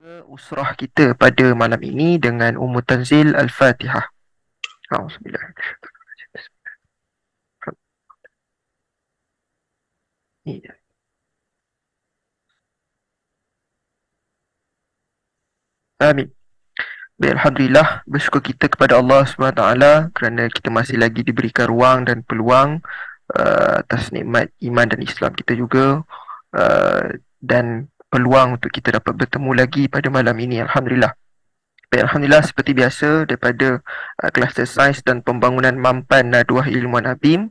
Usrah kita pada malam ini dengan Ummu Tanzil Al-Fatihah. Auzubillah. Amin. Baik, Alhamdulillah, bersyukur kita kepada Allah SWT kerana kita masih lagi diberikan ruang dan peluang atas nikmat iman dan Islam kita juga, dan peluang untuk kita dapat bertemu lagi pada malam ini. Alhamdulillah. Baik, Alhamdulillah, seperti biasa daripada kluster sains dan pembangunan Mampan Naduah Ilmuwan Abim,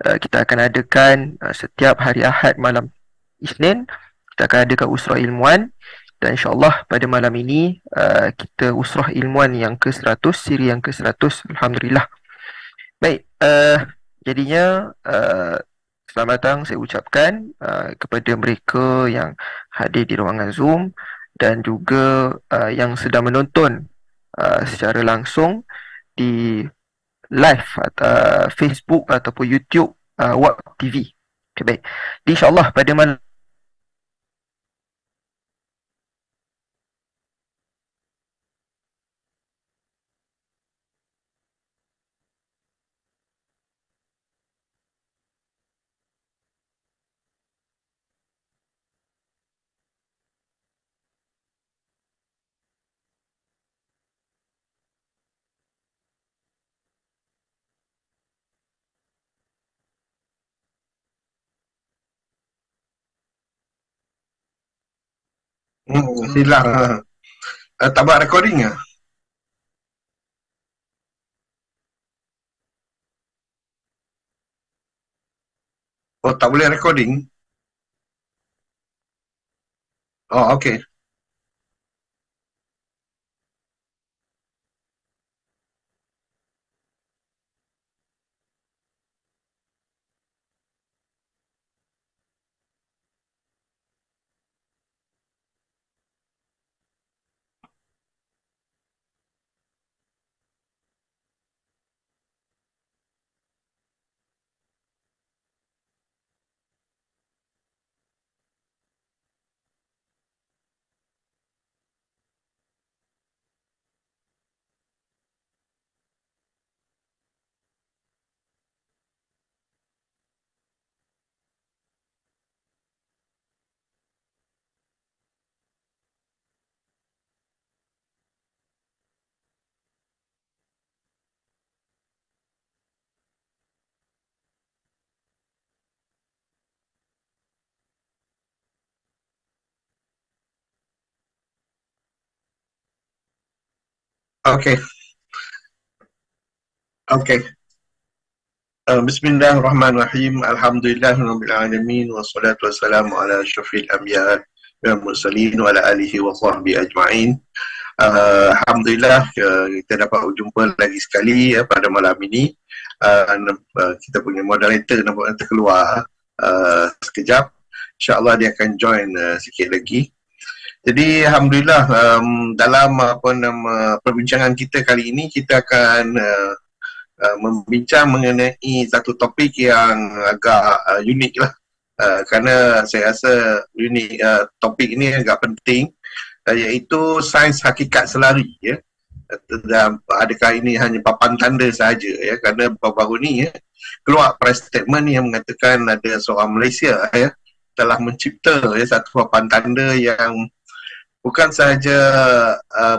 kita akan adakan setiap hari Ahad malam Isnin, kita akan adakan usrah ilmuwan. Dan insyaAllah pada malam ini kita usrah ilmuwan yang ke-100, siri yang ke-100. Alhamdulillah. Baik, jadinya selamat datang saya ucapkan kepada mereka yang hadir di ruangan Zoom dan juga yang sedang menonton secara langsung di live atau Facebook ataupun YouTube WAP TV. Okay, baik. InsyaAllah pada malam Hilang. Tak buat recording ke? Oh, tak boleh recording? Oh, okay. Okay. Okay. Bismillahirrahmanirrahim. Alhamdulillahirrahmanirrahim. Wassalatu wassalamu ala syafil anbiya wal mursalin wa ala alihi wa sahbihi ajma'in. Alhamdulillah, kita dapat berjumpa lagi sekali pada malam ini. Kita punya moderator nampak terkeluar sekejap. InsyaAllah dia akan join sikit lagi. Jadi Alhamdulillah, dalam perbincangan kita kali ini, kita akan membincang mengenai satu topik yang agak unik lah, kerana saya rasa topik ini agak penting, iaitu sains hakikat selari, ya. Dan adakah ini hanya papan tanda sahaja, ya, kerana baru-baru ni, ya, keluar press statement yang mengatakan ada seorang Malaysia, ya, telah mencipta, ya, satu papan tanda yang bukan sahaja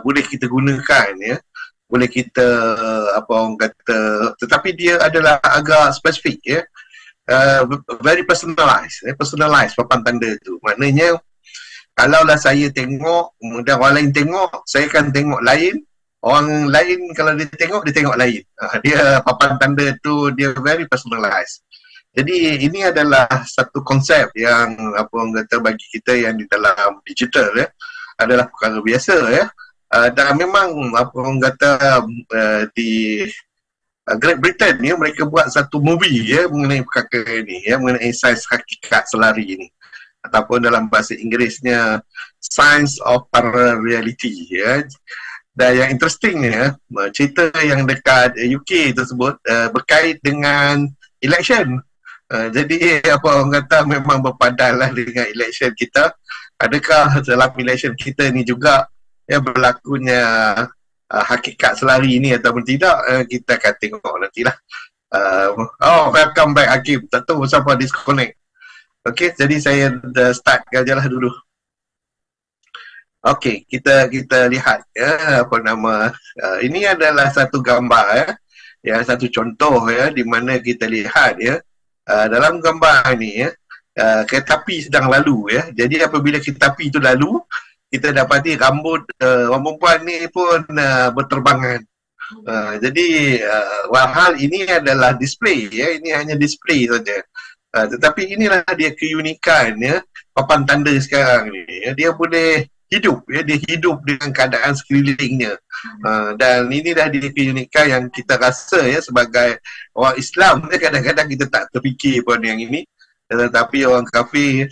boleh kita gunakan, ya, boleh kita tetapi dia adalah agak spesifik, ya, very personalized, personalized papan tanda tu. Maknanya kalaulah saya tengok, kemudian orang lain tengok, saya akan tengok lain, orang lain kalau dia tengok lain. Dia papan tanda tu dia very personalized. Jadi ini adalah satu konsep yang bagi kita yang di dalam digital, ya, adalah perkara biasa, ya. Dan memang di Great Britain, ya, mereka buat satu movie, ya, mengenai perkara ini, ya, mengenai sains hakikat selari ini, ataupun dalam bahasa Inggerisnya Science of Parallel Reality, ya. Dan yang interestingnya, cerita yang dekat UK tersebut berkait dengan election. Jadi memang berpadanlah dengan election kita. adakah dalam relation kita ni juga berlakunya hakikat selari ni ataupun tidak, kita akan tengok nantilah. Welcome back Hakim, tak tahu siapa disconnect. Okey, jadi saya start ajalah dulu. Okey, kita lihat apa nama, ini adalah satu gambar satu contoh di mana kita lihat dalam gambar ni kereta api sedang lalu Jadi apabila kereta api itu lalu, kita dapati rambut orang perempuan ni pun berterbangan. Jadi walhal ini adalah display ini hanya display saja. Tetapi inilah dia keunikan papan tanda sekarang ni. Dia boleh hidup dia hidup dengan keadaan sekelilingnya. Dan inilah dia keunikan yang kita rasa sebagai orang Islam kadang-kadang kita tak terfikir pun yang ini. Tetapi orang kafir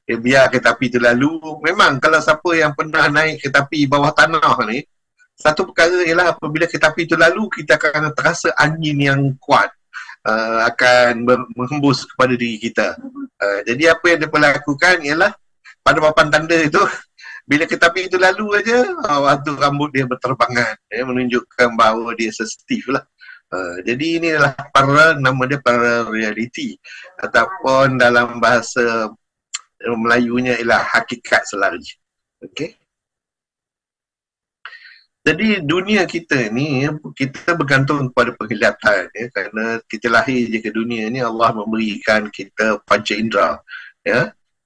biar kereta api itu lalu. Memang kalau siapa yang pernah naik kereta api bawah tanah ni, satu perkara ialah apabila kereta api itu lalu, kita akan terasa angin yang kuat akan menghembus kepada diri kita. Jadi apa yang dia lakukan ialah pada papan tanda itu, bila kereta api itu lalu aja, waktu rambut dia berterbangan, menunjukkan bahawa dia sensitif lah. Jadi ini adalah nama dia parallel reality, ataupun dalam bahasa Melayunya ialah hakikat selari. Okey. Jadi dunia kita ni, kita bergantung kepada penglihatan kerana kita lahir je ke dunia ni, Allah memberikan kita panca indera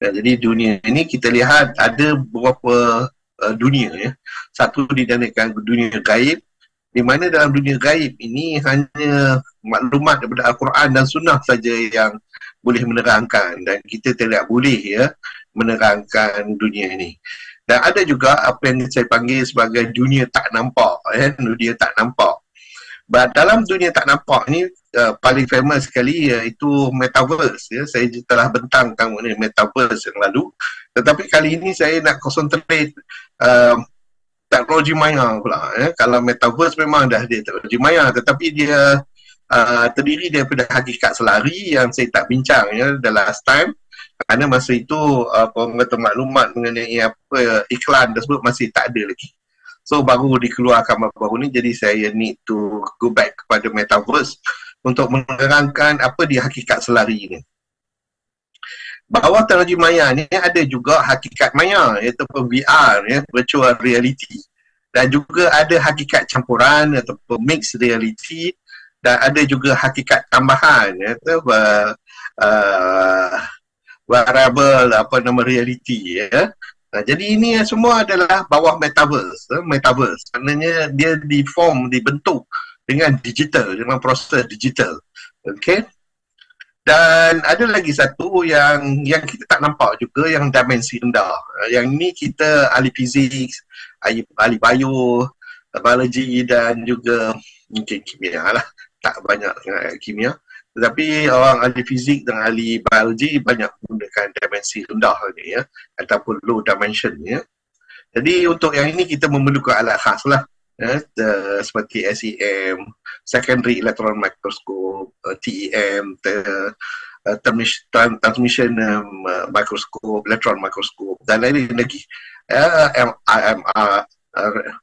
jadi dunia ni kita lihat ada beberapa dunia Satu dinamakan dunia gaib, di mana dalam dunia gaib ini hanya maklumat daripada Al-Quran dan Sunnah saja yang boleh menerangkan, dan kita tidak boleh menerangkan dunia ini. Dan ada juga apa yang saya panggil sebagai dunia tak nampak, dunia tak nampak. Dalam dunia tak nampak ni paling famous sekali iaitu metaverse. Saya telah bentangkan mengenai metaverse yang lalu, tetapi kali ini saya nak concentrate teknologi maya pula. Kalau metaverse memang dah dia teknologi maya, tetapi dia terdiri daripada hakikat selari yang saya tak bincang the last time. Kerana masa itu maklumat mengenai iklan tersebut masih tak ada lagi. So baru dikeluarkan baru ni, jadi saya need to go back kepada metaverse untuk menerangkan apa dia hakikat selari ni. Bawah teknologi maya ni ada juga hakikat maya, iaitu VR, virtual reality. Dan juga ada hakikat campuran ataupun mixed reality, dan ada juga hakikat tambahan, iaitu variable reality jadi ini semua adalah bawah metaverse. Metaverse maknanya dia dibentuk dengan digital, dengan proses digital. Okey. Dan ada lagi satu yang kita tak nampak juga, yang dimensi rendah. Yang ini kita ahli fizik, ahli bio, biologi dan juga mungkin kimia lah. Tak banyak kimia. Tetapi orang ahli fizik dan ahli biologi banyak menggunakan dimensi rendah ni ataupun low dimension Jadi untuk yang ini kita memerlukan alat khas lah seperti SEM, secondary electron microscope, TEM, transmission microscope, electron microscope dan lain-lain lagi, IMR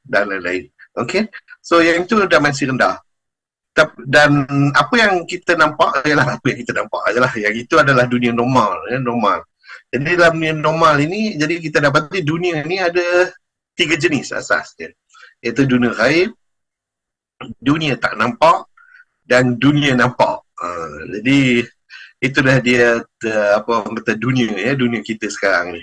dan lain-lain. Okay, so yang itu dimensi rendah. Dan apa yang kita nampak adalah apa yang kita nampak adalah yang itu adalah dunia normal, normal. Jadi dalam dunia normal ini, jadi kita dapati dunia ini ada 3 jenis asasnya, iaitu dunia gaib, dunia tak nampak dan dunia nampak. Jadi itulah dia apa orang kata dunia dunia kita sekarang ni.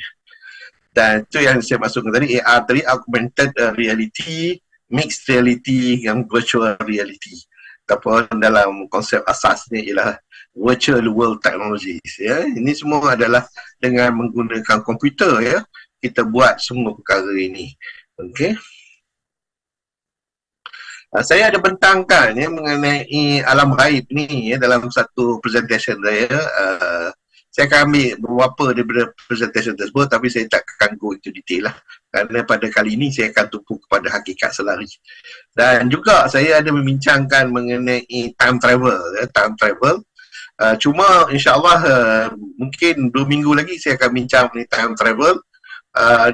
Dan itu yang saya masukkan tadi, AR tadi, augmented reality, mixed reality, yang virtual reality. Ataupun dalam konsep asasnya ialah virtual world technologies. Ini semua adalah dengan menggunakan komputer kita buat semua perkara ini. Okey. Saya ada bentangkan mengenai alam gaib ni dalam satu presentation saya. Saya akan ambil beberapa daripada presentation tersebut, tapi saya tak akan go into detail lah. Kerana pada kali ini saya akan tumpu kepada hakikat selari. Dan juga saya ada membincangkan mengenai time travel. Time travel. Cuma insyaAllah mungkin 2 minggu lagi saya akan bincang mengenai time travel.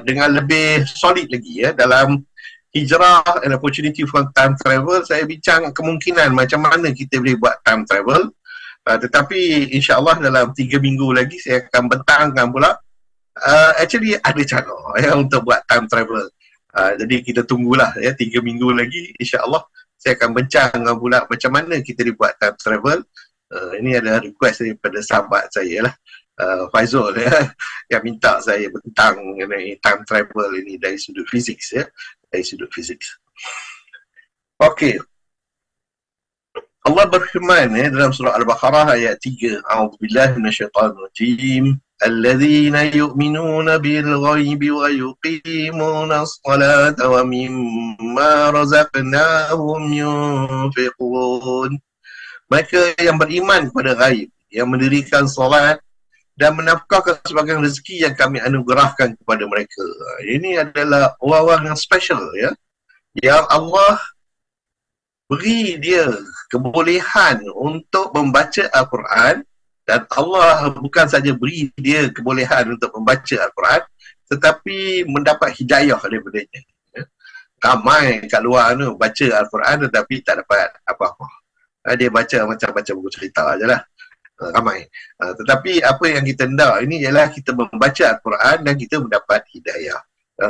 dengan lebih solid lagi ya dalam hijrah and opportunity for time travel. Saya bincang kemungkinan macam mana kita boleh buat time travel. Tetapi insyaAllah dalam 3 minggu lagi saya akan bentangkan pula actually ada cara ya untuk buat time travel. Jadi kita tunggulah ya 3 minggu lagi insyaAllah saya akan bincangkan pula macam mana kita dibuat time travel. Ini adalah request daripada sahabat saya lah, Faizul ya, yang minta saya bentang mengenai time travel ini dari sudut fizik ya, dari sudut fizik. Okey. Allah berfirman ya, dalam surah Al-Baqarah ayat 3, A'udzubillahi minasyaitonirrajim. Alladzina yu'minuna bil ghaibi wa yuqimuna as-salata wa mimma razaqnahum yunfiqun. Mereka yang beriman kepada ghaib, yang mendirikan solat dan menafkahkan sebagian rezeki yang kami anugerahkan kepada mereka. Ini adalah orang-orang yang special ya, yang Allah beri dia kebolehan untuk membaca Al-Quran, dan Allah bukan saja beri dia kebolehan untuk membaca Al-Quran tetapi mendapat hidayah daripadanya. Ramai kat luar tu baca Al-Quran tetapi tak dapat apa-apa. Dia baca macam baca buku cerita je lah. Ramai. Tetapi apa yang kita hendak ini ialah kita membaca Al-Quran dan kita mendapat hidayah.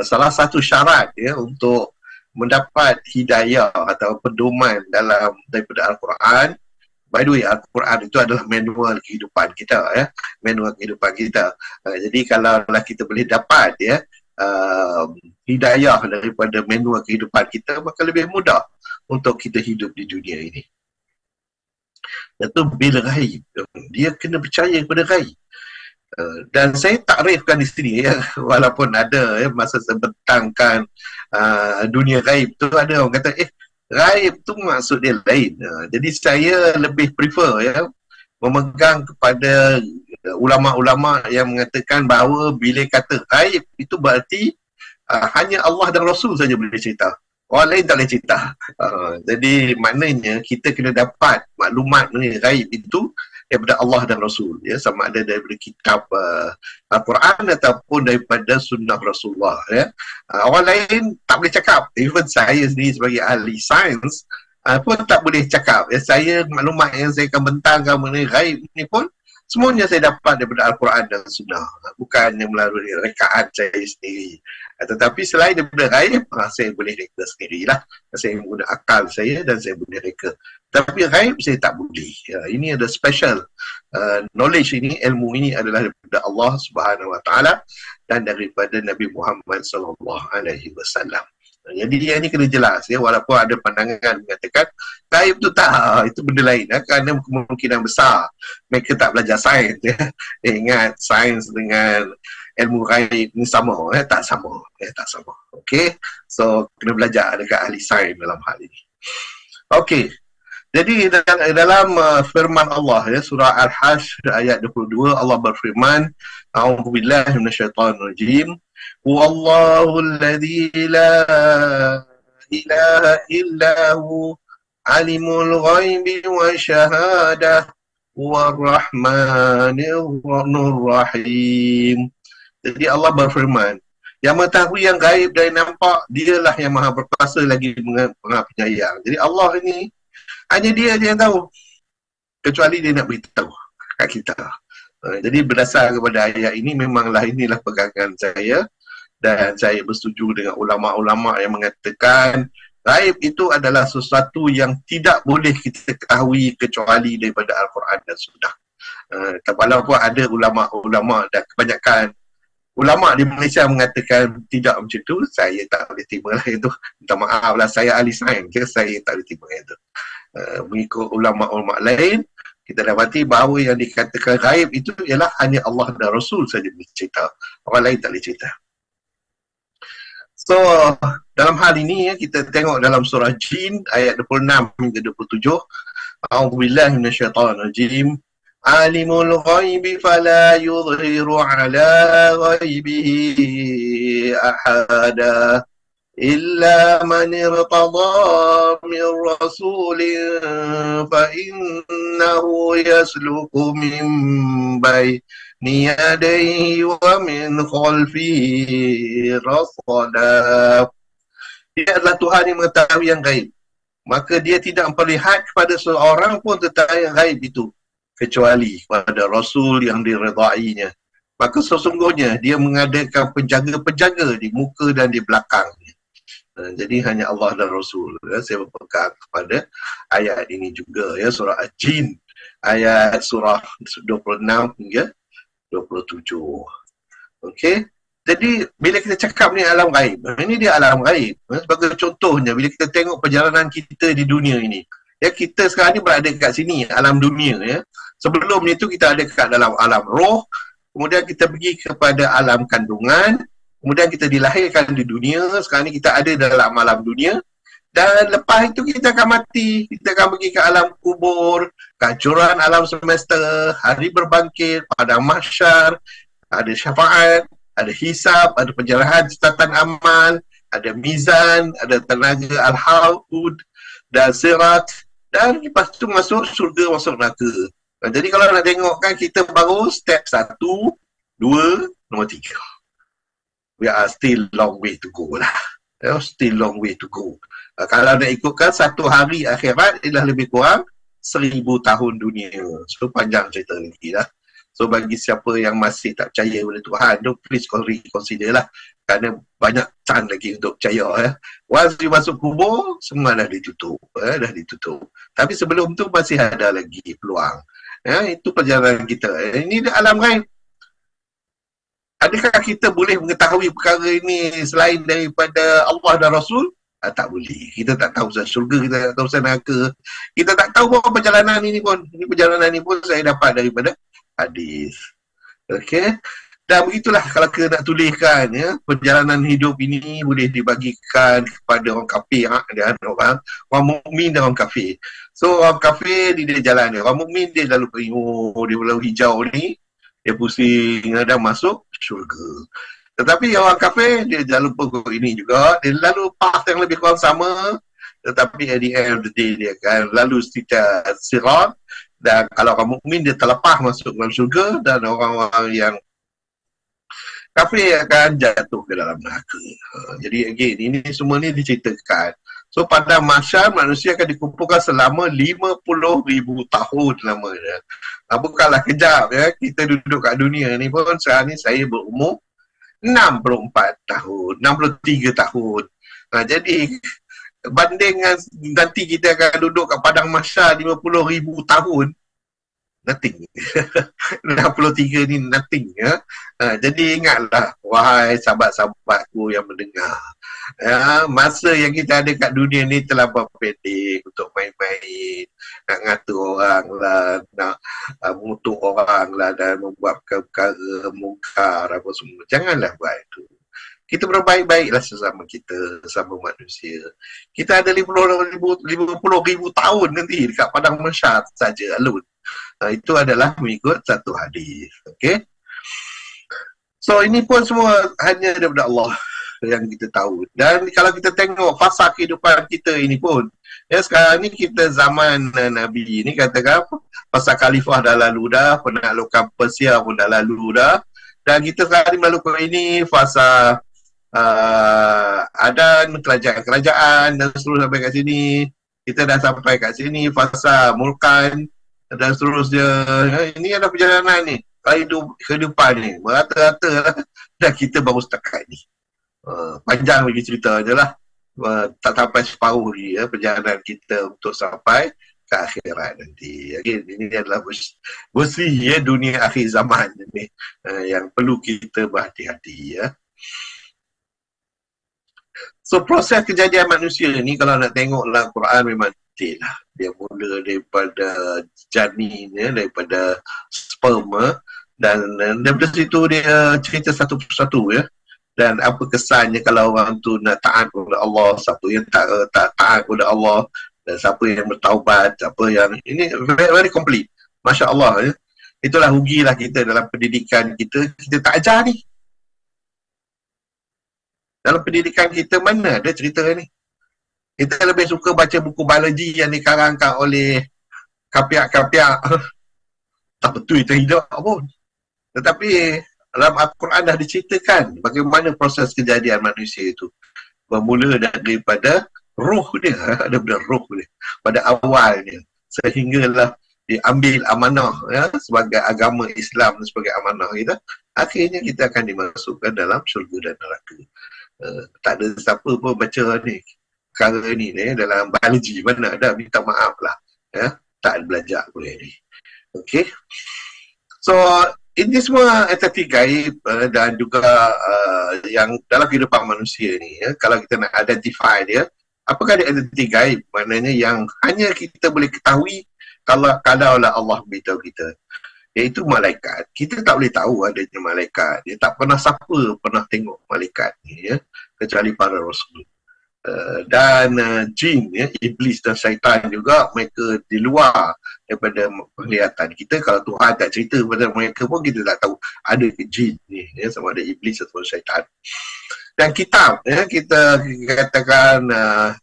Salah satu syarat ya untuk mendapat hidayah atau pedoman daripada Al-Quran. By the way, Al-Quran itu adalah manual kehidupan kita ya, manual kehidupan kita. Jadi kalaulah kita boleh dapat ya hidayah daripada manual kehidupan kita, maka lebih mudah untuk kita hidup di dunia ini. Iaitu bil ghaib. Dia kena percaya kepada ghaib. Dan saya takrifkan di sini ya, walaupun ada ya, masa saya bentangkan dunia ghaib tu ada orang kata ghaib tu maksud dia lain. Jadi saya lebih prefer ya memegang kepada ulama-ulama yang mengatakan bahawa bila kata ghaib itu berarti hanya Allah dan Rasul saja boleh cerita. Orang lain tak boleh cerita. Jadi maknanya kita kena dapat maklumat mengenai ghaib itu daripada Allah dan Rasul ya, sama ada daripada kitab Al-Quran ataupun daripada sunnah Rasulullah ya. Orang lain tak boleh cakap, even saya sendiri sebagai ahli sains pun tak boleh cakap ya. Saya maklumat yang saya akan bentangkan mengenai ghaib ni pun semuanya saya dapat daripada Al-Quran dan sunnah, bukannya melalui rekaan saya sendiri. Tetapi selain daripada ghaib, saya boleh reka sendirilah. Saya menggunakan akal saya dan saya boleh reka. Tapi ghaib saya tak boleh. Ini ada special knowledge ini, ilmu ini adalah daripada Allah Subhanahu Wa Taala dan daripada Nabi Muhammad Sallallahu Alaihi Wasallam. Jadi dia ni kena jelas ya, walaupun ada pandangan mengatakan ghaib tu tak, itu benda lain ya, kerana kemungkinan besar mereka tak belajar sains ya. Ingat sains dengan ilmu ghaib ni sama ya, tak sama ya, tak sama. Okey, so kena belajar dekat ahli sains dalam hal ini. Okey, jadi dalam firman Allah ya, surah Al-Hashr ayat 22, Allah berfirman, A'udzubillahi minasyaitonirrajim. Wallahul ladzi la ilaha illahu alimul ghaibi wa syahadah warrahmanir rahim. Jadi Allah berfirman, yang mengetahui yang gaib dan nampak, dialah yang maha berkuasa lagi maha penyayang. Jadi Allah ini hanya dia je yang tahu, kecuali dia nak beritahu kat kita. Jadi berdasar kepada ayat ini, memanglah inilah pegangan saya, dan saya bersetuju dengan ulama-ulama yang mengatakan ghaib itu adalah sesuatu yang tidak boleh kita ketahui kecuali daripada Al-Quran dan Sunnah. Walaupun ada ulama-ulama dan kebanyakan ulama di Malaysia mengatakan tidak macam itu, saya tak boleh terima lah itu. Minta maaf lah, saya ahli sains, saya tak boleh terima itu. Mengikut ulama-ulama lain, kita dapati bahawa yang dikatakan ghaib itu ialah hanya Allah dan Rasul saja boleh cerita. Orang lain tak boleh cerita. So, dalam hal ini ya, kita tengok dalam surah Jin ayat 26 hingga 27. A'udzubillahi minasyaitonirrajim. Alimul ghaibi fala yudhiru ala ghaibihi ahada illa man irtada min rasulin fa innahu yasluku min yadayhi wa min khalfihi rasada. Dia adalah Tuhan yang mengetahui yang gaib. Maka dia tidak memperlihat kepada seorang pun tentang yang gaib itu, kecuali kepada Rasul yang diredainya. Maka sesungguhnya dia mengadakan penjaga-penjaga di muka dan di belakangnya. Jadi hanya Allah dan Rasul. Saya berpegang kepada ayat ini juga, surah Al-Jin, ayat surah 26 hingga 27. Okey. Jadi bila kita cakap ni alam gaib, ini dia alam gaib. Sebagai contohnya, bila kita tengok perjalanan kita di dunia ini, kita sekarang ni berada kat sini, alam dunia. Sebelum itu kita ada kat dalam alam roh, kemudian kita pergi kepada alam kandungan, kemudian kita dilahirkan di dunia, sekarang ni kita ada dalam alam dunia, dan lepas itu kita akan mati, kita akan pergi ke alam kubur, kehancuran alam semesta, hari berbangkit, pada mahsyar, ada syafaat, ada hisab, ada penjarahan catatan amal, ada mizan, ada tenaga al-haud dan sirat, dan lepas tu masuk surga, masuk neraka. Jadi kalau nak tengok kan, kita baru step 1, 2, nombor 3. We are still long way to go lah. Still long way to go. Kalau nak ikutkan, satu hari akhirat ialah lebih kurang 1000 tahun dunia. So panjang cerita lagi lah. So bagi siapa yang masih tak percaya pada Tuhan tu, please reconsider lah. Kerana banyak chance lagi untuk percaya. Once you masuk kubur, semua dah ditutup. Dah ditutup. Tapi sebelum tu masih ada lagi peluang. Itu perjalanan kita. Ini dia alam gaib. Adakah kita boleh mengetahui perkara ini selain daripada Allah dan Rasul? Tak boleh. Kita tak tahu pasal syurga, kita tak tahu pasal neraka. Kita tak tahu pun perjalanan ini pun. Ini perjalanan ini pun saya dapat daripada hadis. Okey. Dan begitulah kalau kita nak tuliskan, perjalanan hidup ini boleh dibagikan kepada orang kafir dan orang mukmin dan orang kafir. So orang kafir dia jalan dia. Orang mukmin dia lalu keringu, dia lalu hijau ni, dia pusing dan masuk syurga. Tetapi orang kafir dia jangan lupa ini juga, dia lalu path yang lebih kurang sama, tetapi at the end of the day dia akan lalu sirat. Dan kalau orang mukmin dia terlepas masuk dalam syurga, dan orang-orang yang kafir akan jatuh ke dalam neraka. Jadi again, ini semua ni diceritakan. So pada mahsyar manusia akan dikumpulkan selama 50,000 tahun lamanya. Bukanlah kejap kita duduk kat dunia ni pun. Sekarang ni saya berumur 64 tahun, 63 tahun. Jadi bandingkan nanti kita akan duduk kat padang mahsyar 50,000 tahun, nothing. 63 ni nothing. Jadi ingatlah, wahai sahabat-sahabatku yang mendengar, masa yang kita ada kat dunia ni terlalu pendek untuk main-main, nak ngatur orang lah, nak mengutuk orang lah, dan membuat perkara mungkar apa semua. Janganlah buat itu. Kita berbaik-baiklah sesama kita, sesama manusia. Kita ada 50,000 tahun nanti dekat padang mahsyar saja alun. Itu adalah mengikut satu hadis. Okey. So ini pun semua hanya daripada Allah yang kita tahu. Dan kalau kita tengok fasa kehidupan kita ini pun, sekarang ni kita zaman Nabi ni, katakan fasa khalifah dah lalu dah, penaklukan Persia pun dah lalu dah, dan kita sekarang ni melakukan ini fasa adan, kerajaan dan seterusnya sampai kat sini. Kita dah sampai kat sini fasa mulkan dan seterusnya. Ini adalah perjalanan ni, kehidupan ni merata-rata lah, dan kita baru setakat ni. Panjang lagi cerita je lah, tak sampai separuh lagi perjalanan kita untuk sampai ke akhirat nanti. Ini adalah bersih dunia akhir zaman ni, yang perlu kita berhati-hati. So proses kejadian manusia ni kalau nak tengok dalam Quran memang detail lah. Dia mula daripada janin, daripada sperma, dan daripada situ dia cerita satu persatu dan apa kesannya kalau orang tu nak taat kepada Allah, siapa yang tak taat kepada Allah, dan siapa yang bertaubat, siapa yang ini very, very complete. Masya Allah. Itulah rugilah kita dalam pendidikan kita tak ajar ni. Dalam pendidikan kita mana ada cerita ni. Kita lebih suka baca buku biologi yang dikarangkan oleh kapiak-kapiak tak betul itu hidup pun. Tetapi dalam Al-Quran dah diceritakan bagaimana proses kejadian manusia itu. Bermula daripada roh dia, daripada roh dia, pada awalnya. Sehinggalah diambil amanah ya, sebagai agama Islam sebagai amanah kita, akhirnya kita akan dimasukkan dalam syurga dan neraka. Tak ada siapa pun baca ni perkara ni dalam biologi, mana ada, minta maaf lah ya, tak ada belajar boleh ni. Okay, so ini semua entiti gaib dan juga yang dalam kehidupan manusia ni ya, kalau kita nak identify dia, apakah dia entiti gaib, maknanya yang hanya kita boleh ketahui kalaulah Allah beritahu kita, iaitu malaikat. Kita tak boleh tahu adanya malaikat. Dia tak pernah siapa pernah tengok malaikat ni ya, kecuali para rasul. Dan jin ya, iblis dan syaitan juga, mereka di luar daripada penglihatan kita. Kalau Tuhan tak cerita kepada mereka pun kita tak tahu ada ke jin ni ya, sama ada iblis atau syaitan. Dan kitab ya, kita katakan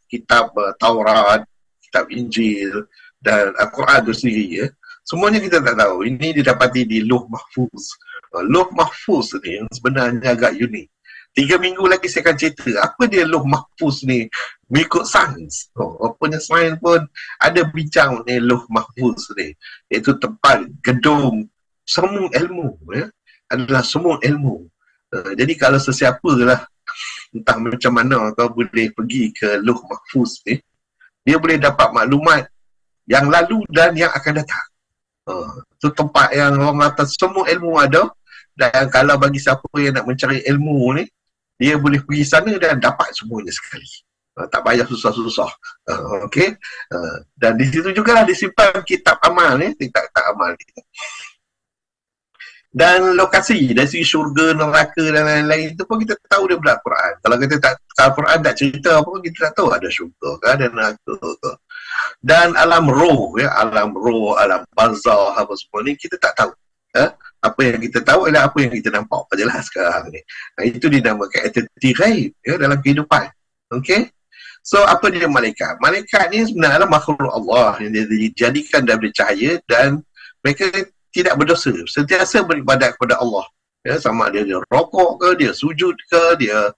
kitab Taurat, kitab Injil dan Al-Quran itu sendiri ya, semuanya kita tak tahu. Ini didapati di Lauh Mahfuz. Lauh Mahfuz ni sebenarnya agak unik. 3 minggu lagi saya akan cerita apa dia Lauh Mahfuz ni mengikut sains. Rupanya sains pun ada bincang ni Lauh Mahfuz ni, iaitu tempat gedung semua ilmu ya, adalah semua ilmu. Jadi kalau sesiapa lah, entah macam mana kau boleh pergi ke Lauh Mahfuz ni, dia boleh dapat maklumat yang lalu dan yang akan datang. Itu tempat yang orang kata semua ilmu ada, dan kalau bagi siapa yang nak mencari ilmu ni, dia boleh pergi sana dan dapat semuanya sekali. Tak payah susah-susah. Okay. Dan di situ juga lah disimpan kitab amal ni, kitab amal kita. Dan lokasi dari segi syurga, neraka dan lain-lain itu pun kita tahu daripada Al-Quran. Kalau kita tak, Al-Quran tak cerita apa pun, kita tak tahu ada syurga kan, ada neraka ke. Dan alam roh ya, alam roh, alam barzah apa semua ni kita tak tahu. Apa yang kita tahu adalah apa yang kita nampak jelas sekarang ni. Itu dinamakan entiti ghaib ya, dalam kehidupan. Okay. So apa dia malaikat? Malaikat ni sebenarnya makhluk Allah yang dijadikan daripada cahaya, dan mereka tidak berdosa, sentiasa beribadat kepada Allah ya, sama ada dia rokok ke, dia sujud ke, dia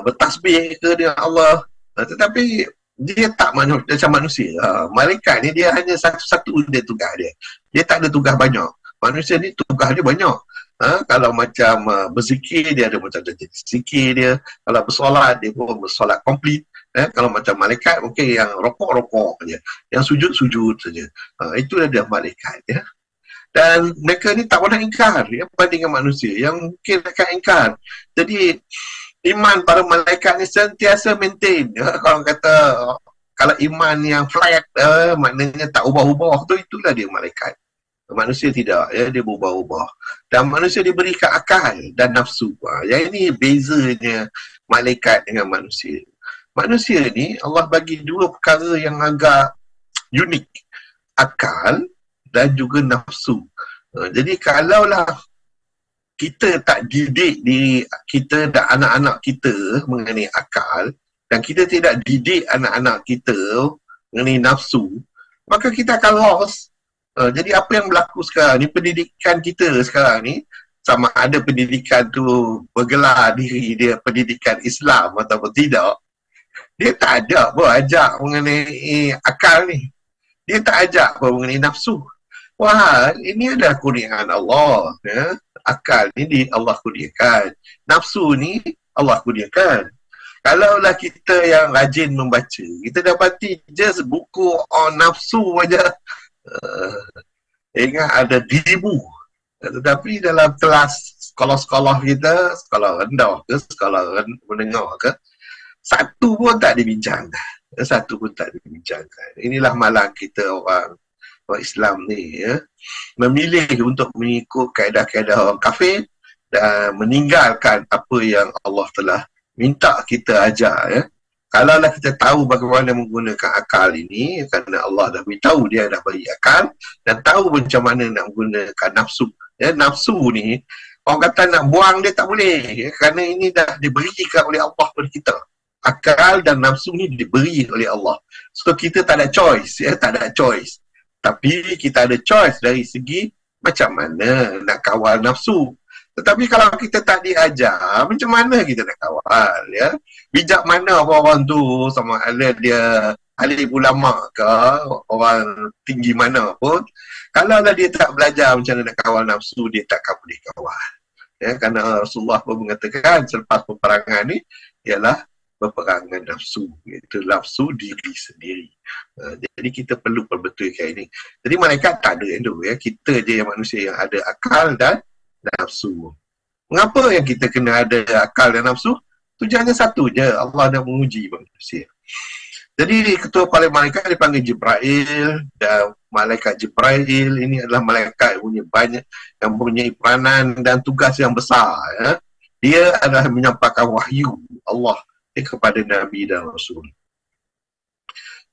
bertasbih ke dia Allah. Tetapi dia tak macam manusia. Malaikat ni dia hanya satu-satu dia tugas dia. Dia tak ada tugas banyak. Manusia ni tugas dia banyak. Kalau macam berzikir, dia ada macam jenis zikir dia. Kalau bersolat, dia pun bersolat komplit. Kalau macam malaikat, mungkin yang rokok-rokok saja. Yang sujud-sujud saja. Itulah dia malaikat ya. Dan mereka ni tak pernah ingkar ya, bandingkan manusia yang mungkin akan ingkar. Jadi iman para malaikat ni sentiasa maintain ya. Kalau kata, kalau iman yang flat maknanya tak ubah-ubah tu, itulah dia malaikat. Manusia tidak ya, dia berubah-ubah. Dan manusia diberikan akal dan nafsu. Yang ini bezanya malaikat dengan manusia. Manusia ni Allah bagi dua perkara yang agak unik, akal dan juga nafsu. Jadi kalaulah kita tak didik diri kita dan anak-anak kita mengenai akal, dan kita tidak didik anak-anak kita mengenai nafsu, maka kita akan lost. Jadi apa yang berlaku sekarang ni, pendidikan kita sekarang ni, sama ada pendidikan tu bergelar diri dia pendidikan Islam ataupun tidak, dia tak ada pun ajak mengenai akal ni. Dia tak ajak pun mengenai nafsu. Wah, ini adalah kurniaan Allah ya. Akal ni Allah kurniakan, nafsu ni Allah kurniakan. Kalaulah kita yang rajin membaca, kita dapati just buku on nafsu saja, ingat ada ribu. Tetapi dalam kelas sekolah-sekolah kita, sekolah rendah ke, sekolah menengah ke, satu pun tak dibincangkan. Satu pun tak dibincangkan. Inilah malang kita orang Islam ni ya, memilih untuk mengikut kaedah-kaedah orang kafir dan meninggalkan apa yang Allah telah minta kita ajar ya. Kalaulah kita tahu bagaimana menggunakan akal ini, kerana Allah dah beritahu, dia dah bagi akal, dan tahu macam mana nak menggunakan nafsu ya. Nafsu ni orang kata nak buang dia tak boleh ya, kerana ini dah diberikan oleh Allah kepada kita. Akal dan nafsu ni diberi oleh Allah. So kita tak ada choice ya, tak ada choice. Tapi kita ada choice dari segi macam mana nak kawal nafsu. Tetapi kalau kita tak diajar, macam mana kita nak kawal, ya? Bijak mana orang tu, sama ada dia alim ulama ke, orang tinggi mana pun, kalau dia tak belajar macam mana nak kawal nafsu, dia takkan boleh kawal. Ya, kerana Rasulullah pun mengatakan selepas peperangan ni ialah peperangan nafsu, iaitu nafsu diri sendiri. Jadi kita perlu perbetulkan ini. Jadi malaikat tak ada yang tu, ya. Kita je yang manusia yang ada akal dan nafsu. Mengapa yang kita kena ada akal dan nafsu? Tujuannya satu je, Allah nak menguji manusia. Jadi ketua kepala malaikat dipanggil Jibril, dan malaikat Jibril ini adalah malaikat yang punya peranan dan tugas yang besar, ya. Dia adalah menyampaikan wahyu Allah kepada Nabi dan Rasul.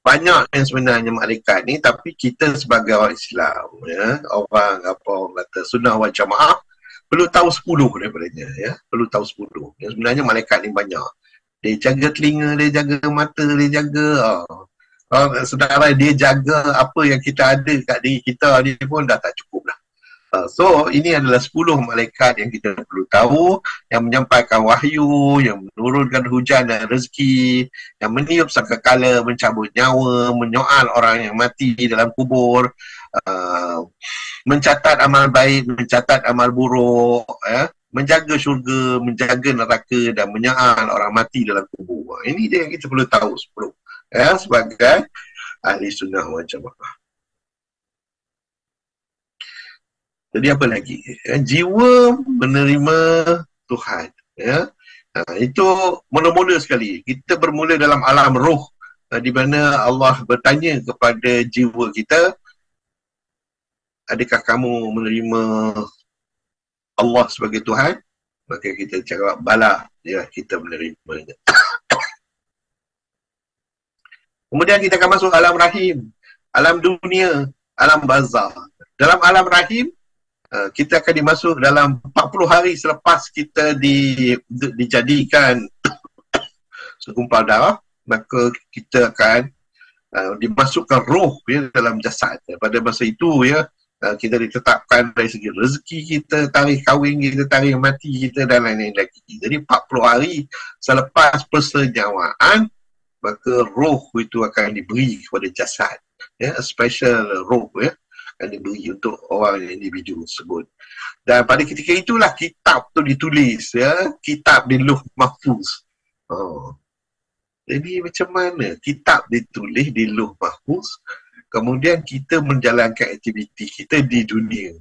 Banyak yang sebenarnya malaikat ni, tapi kita sebagai orang Islam, ya, orang kata sunnah wal jamaah, perlu tahu 10 daripadanya, ya. Perlu tahu 10. Yang sebenarnya malaikat ni banyak. Dia jaga telinga, dia jaga mata, dia jaga saudara, dia jaga apa yang kita ada kat diri kita ni pun dah tak cukup dah. So ini adalah 10 malaikat yang kita perlu tahu, yang menyampaikan wahyu, yang menurunkan hujan dan rezeki, yang meniup sangkakala, mencabut nyawa, menyoal orang yang mati dalam kubur, mencatat amal baik, mencatat amal buruk, ya, menjaga syurga, menjaga neraka, dan menyaal orang mati dalam kubur. Ini dia yang kita perlu tahu 10, ya, sebagai ahli sunnah wal jamaah. Jadi apa lagi? Ya, jiwa menerima Tuhan, ya. Itu mula-mula sekali. Kita bermula dalam alam roh, di mana Allah bertanya kepada jiwa kita, adakah kamu menerima Allah sebagai Tuhan? Maka kita cakap bala, ya, kita menerimanya. Kemudian kita akan masuk alam rahim, alam dunia, alam barzah. Dalam alam rahim, kita akan dimasuk dalam 40 hari selepas kita dijadikan segumpal darah, maka kita akan dimasukkan roh, ya, dalam jasad. Pada masa itu, ya, kita ditetapkan dari segi rezeki kita, tarikh kahwin kita, tarikh mati kita, dan lain-lain lagi. Jadi 40 hari selepas persenyawaan, maka roh itu akan diberi kepada jasad, ya, special roh, ya, akan diberi untuk orang individu tersebut. Dan pada ketika itulah kitab tu ditulis, ya, kitab di Lauh Mahfuz. Jadi macam mana kitab ditulis di Lauh Mahfuz, kemudian kita menjalankan aktiviti kita di dunia.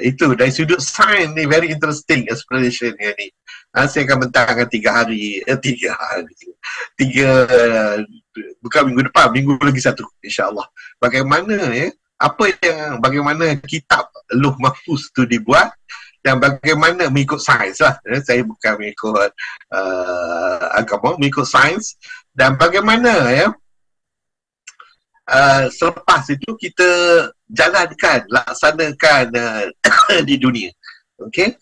Itu dari sudut sains ni very interesting explanation ni. Saya akan bentangkan 3 hari, bukan minggu depan, minggu lagi 1 insya-Allah. Bagaimana, ya, bagaimana kitab Lauh Mahfuz tu dibuat, dan bagaimana mengikut sains lah. Saya bukan mengikut agama, mengikut sains. Dan bagaimana, ya, selepas itu kita jalankan, laksanakan di dunia. Okay?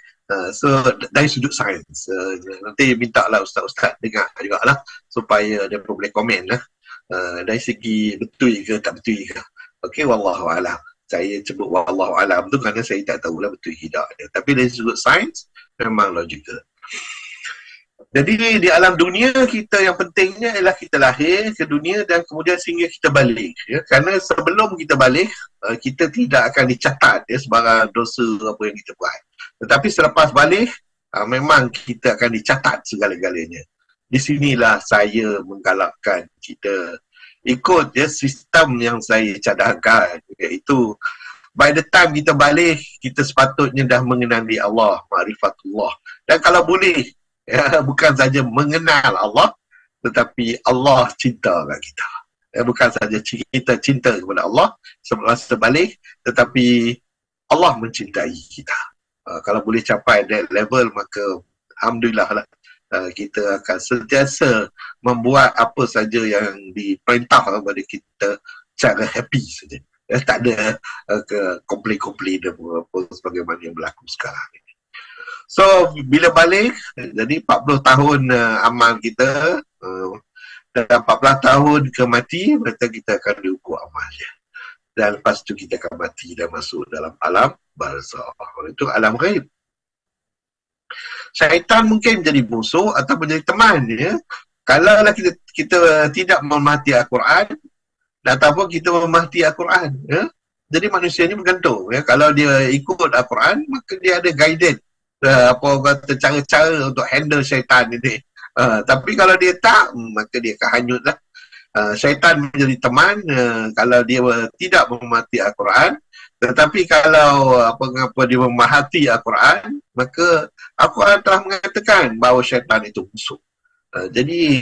So dari sudut sains, nanti minta lah ustaz-ustaz dengar juga lah, supaya dia boleh komen lah, dari segi betul ke tak betul ke. Okay, wallahualam. Saya sebut wallahualam tu kerana saya tak tahulah betul tidak dia. Tapi dari sudut sains memang logikal. Jadi di alam dunia kita, yang pentingnya ialah kita lahir ke dunia dan kemudian sehingga kita balik, ya. Kerana sebelum kita balik, kita tidak akan dicatat, ya, sebarang dosa apa yang kita buat. Tetapi selepas balik, memang kita akan dicatat segala-galanya. Di sinilah saya menggalakkan kita ikut, ya, sistem yang saya cadangkan, iaitu by the time kita balik, kita sepatutnya dah mengenali Allah, ma'rifatullah. Dan kalau boleh, ya, bukan saja mengenal Allah, tetapi Allah cinta kat kita. Ya, bukan saja kita cinta kepada Allah semasa balik, tetapi Allah mencintai kita. Kalau boleh capai that level, maka alhamdulillah lah, kita akan sentiasa membuat apa saja yang diperintah kepada kita secara happy saja. Ya, tak ada komplain-komplain dan apa sebagaimana yang berlaku sekarang ini. So bila balik, jadi 40 tahun amal kita, dan 14 tahun ke mati, berarti kita akan diukur amalnya. dan lepas tu kita akan mati dan masuk dalam alam barzakh. Itu alam ghaib. Syaitan mungkin menjadi musuh atau menjadi teman, ya. Kalaulah kita tidak memahati Al-Quran ataupun kita memahati Al-Quran, ya. Jadi manusia ni bergantung, ya. Kalau dia ikut Al-Quran, maka dia ada guidance, apa orang kata, cara-cara untuk handle syaitan ini. Tapi kalau dia tak, maka dia akan hanyut lah. Syaitan menjadi teman kalau dia tidak memahati Al-Quran. Tetapi kalau apa dia memahati Al-Quran, maka Al-Quran telah mengatakan bahawa syaitan itu musuh. Jadi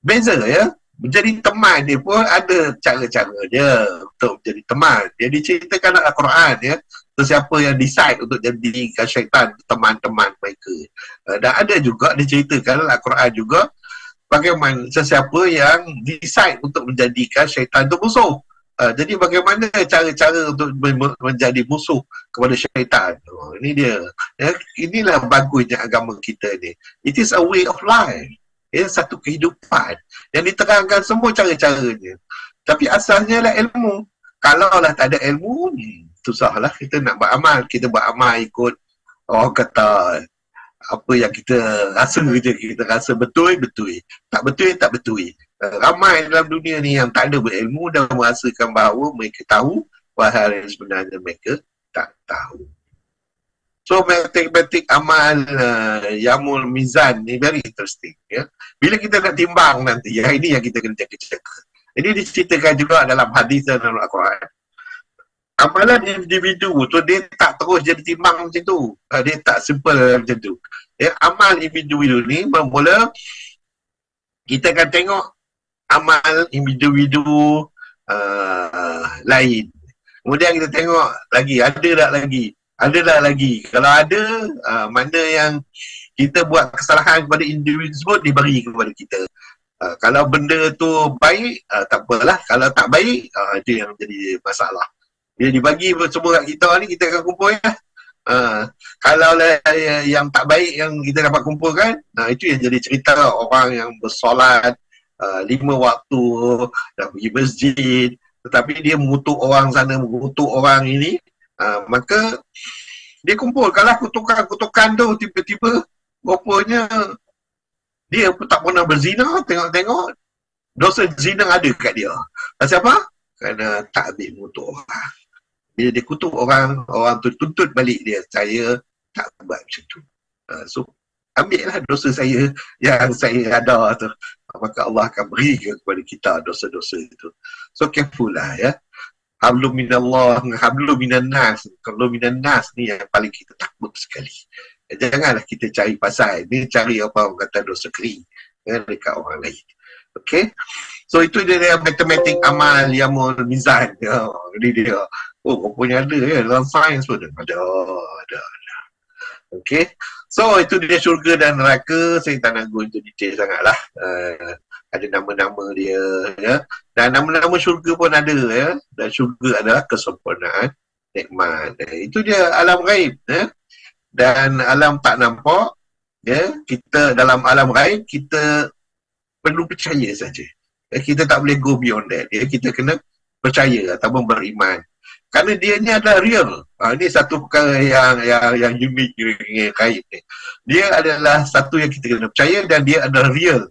beza, ya. Menjadi teman dia pun ada cara-cara dia untuk menjadi teman. Dia diceritakan dalam Al-Quran, ya, sesiapa yang decide untuk jadikan syaitan teman-teman mereka. Dan ada juga diceritakan dalam Al-Quran juga bagaimana sesiapa yang decide untuk menjadikan syaitan itu musuh. Jadi bagaimana cara-cara untuk menjadi musuh kepada syaitan. Ini dia, ya. Inilah bagusnya agama kita ni. It is a way of life. Ya, satu kehidupan yang diterangkan semua cara-caranya. Tapi asalnya lah ilmu. Kalaulah tak ada ilmu, susahlah kita nak beramal. Kita beramal ikut orang kata apa yang kita rasa je. Kita rasa betul. Tak betul. Ramai dalam dunia ni yang tak ada berilmu dan merasakan bahawa mereka tahu hal yang sebenarnya mereka tak tahu. So matematik amal Yamul Mizan ni very interesting, ya. Bila kita nak timbang nanti, ya, ini yang kita kena jaga-jaga. Ini diceritakan juga dalam hadis dan dalam Al-Quran. Amalan individu tu dia tak terus jadi timbang macam tu. Dia tak simple macam tu. Ya, amal individu ni bermula kita akan tengok amal individu lain. Kemudian kita tengok lagi, ada tak lagi. Kalau ada, mana yang kita buat kesalahan kepada individu tersebut, diberi kepada kita. Kalau benda tu baik, tak apalah. Kalau tak baik, itu yang jadi masalah. Bila dibagi semua kat kita ni, kita akan kumpul, ya. Kalau yang tak baik yang kita dapat kumpulkan, itu yang jadi cerita orang yang bersolat 5 waktu, dah pergi masjid, tetapi dia mengutuk orang sana, mengutuk orang ini. Maka dia kumpul. Kalau kutukan tu tiba-tiba rupanya dia pun tak pernah berzina, tengok-tengok dosa zina ada kat dia. Pasal apa? Kerana tak habis mengutuk orang. Bila dia kutuk orang tu tuntut balik dia, saya tak buat macam tu. So ambil lah dosa saya yang saya ada tu, maka Allah akan beri kepada kita dosa-dosa itu. So careful lah, ya. Hablum minallah, hablum minan nas. Kalau minan nas ni yang paling kita takut sekali. Janganlah kita cari pasal ni, cari apa orang kata dosa kering, ya, dekat orang lain. Okay. So itu dia matematik amal Yamul Mizan. Ini dia. Oh, rupanya ada, ya, dalam sains pun ada. Okay. So itu dia syurga dan neraka. Saya tak nak go into detail sangat lah. Ada nama-nama dia, ya. Dan nama-nama syurga pun ada, ya. Dan syurga adalah kesempurnaan nikmat. Itu dia alam ghaib, ya. Dan alam tak nampak, ya. Kita dalam alam ghaib kita perlu percaya saja. Ya, kita tak boleh go beyond that, ya. Kita kena percaya ataupun beriman. Kerana dia ni adalah real. Ini satu perkara yang unik dengan ghaib ni. Dia adalah satu yang kita kena percaya dan dia adalah real.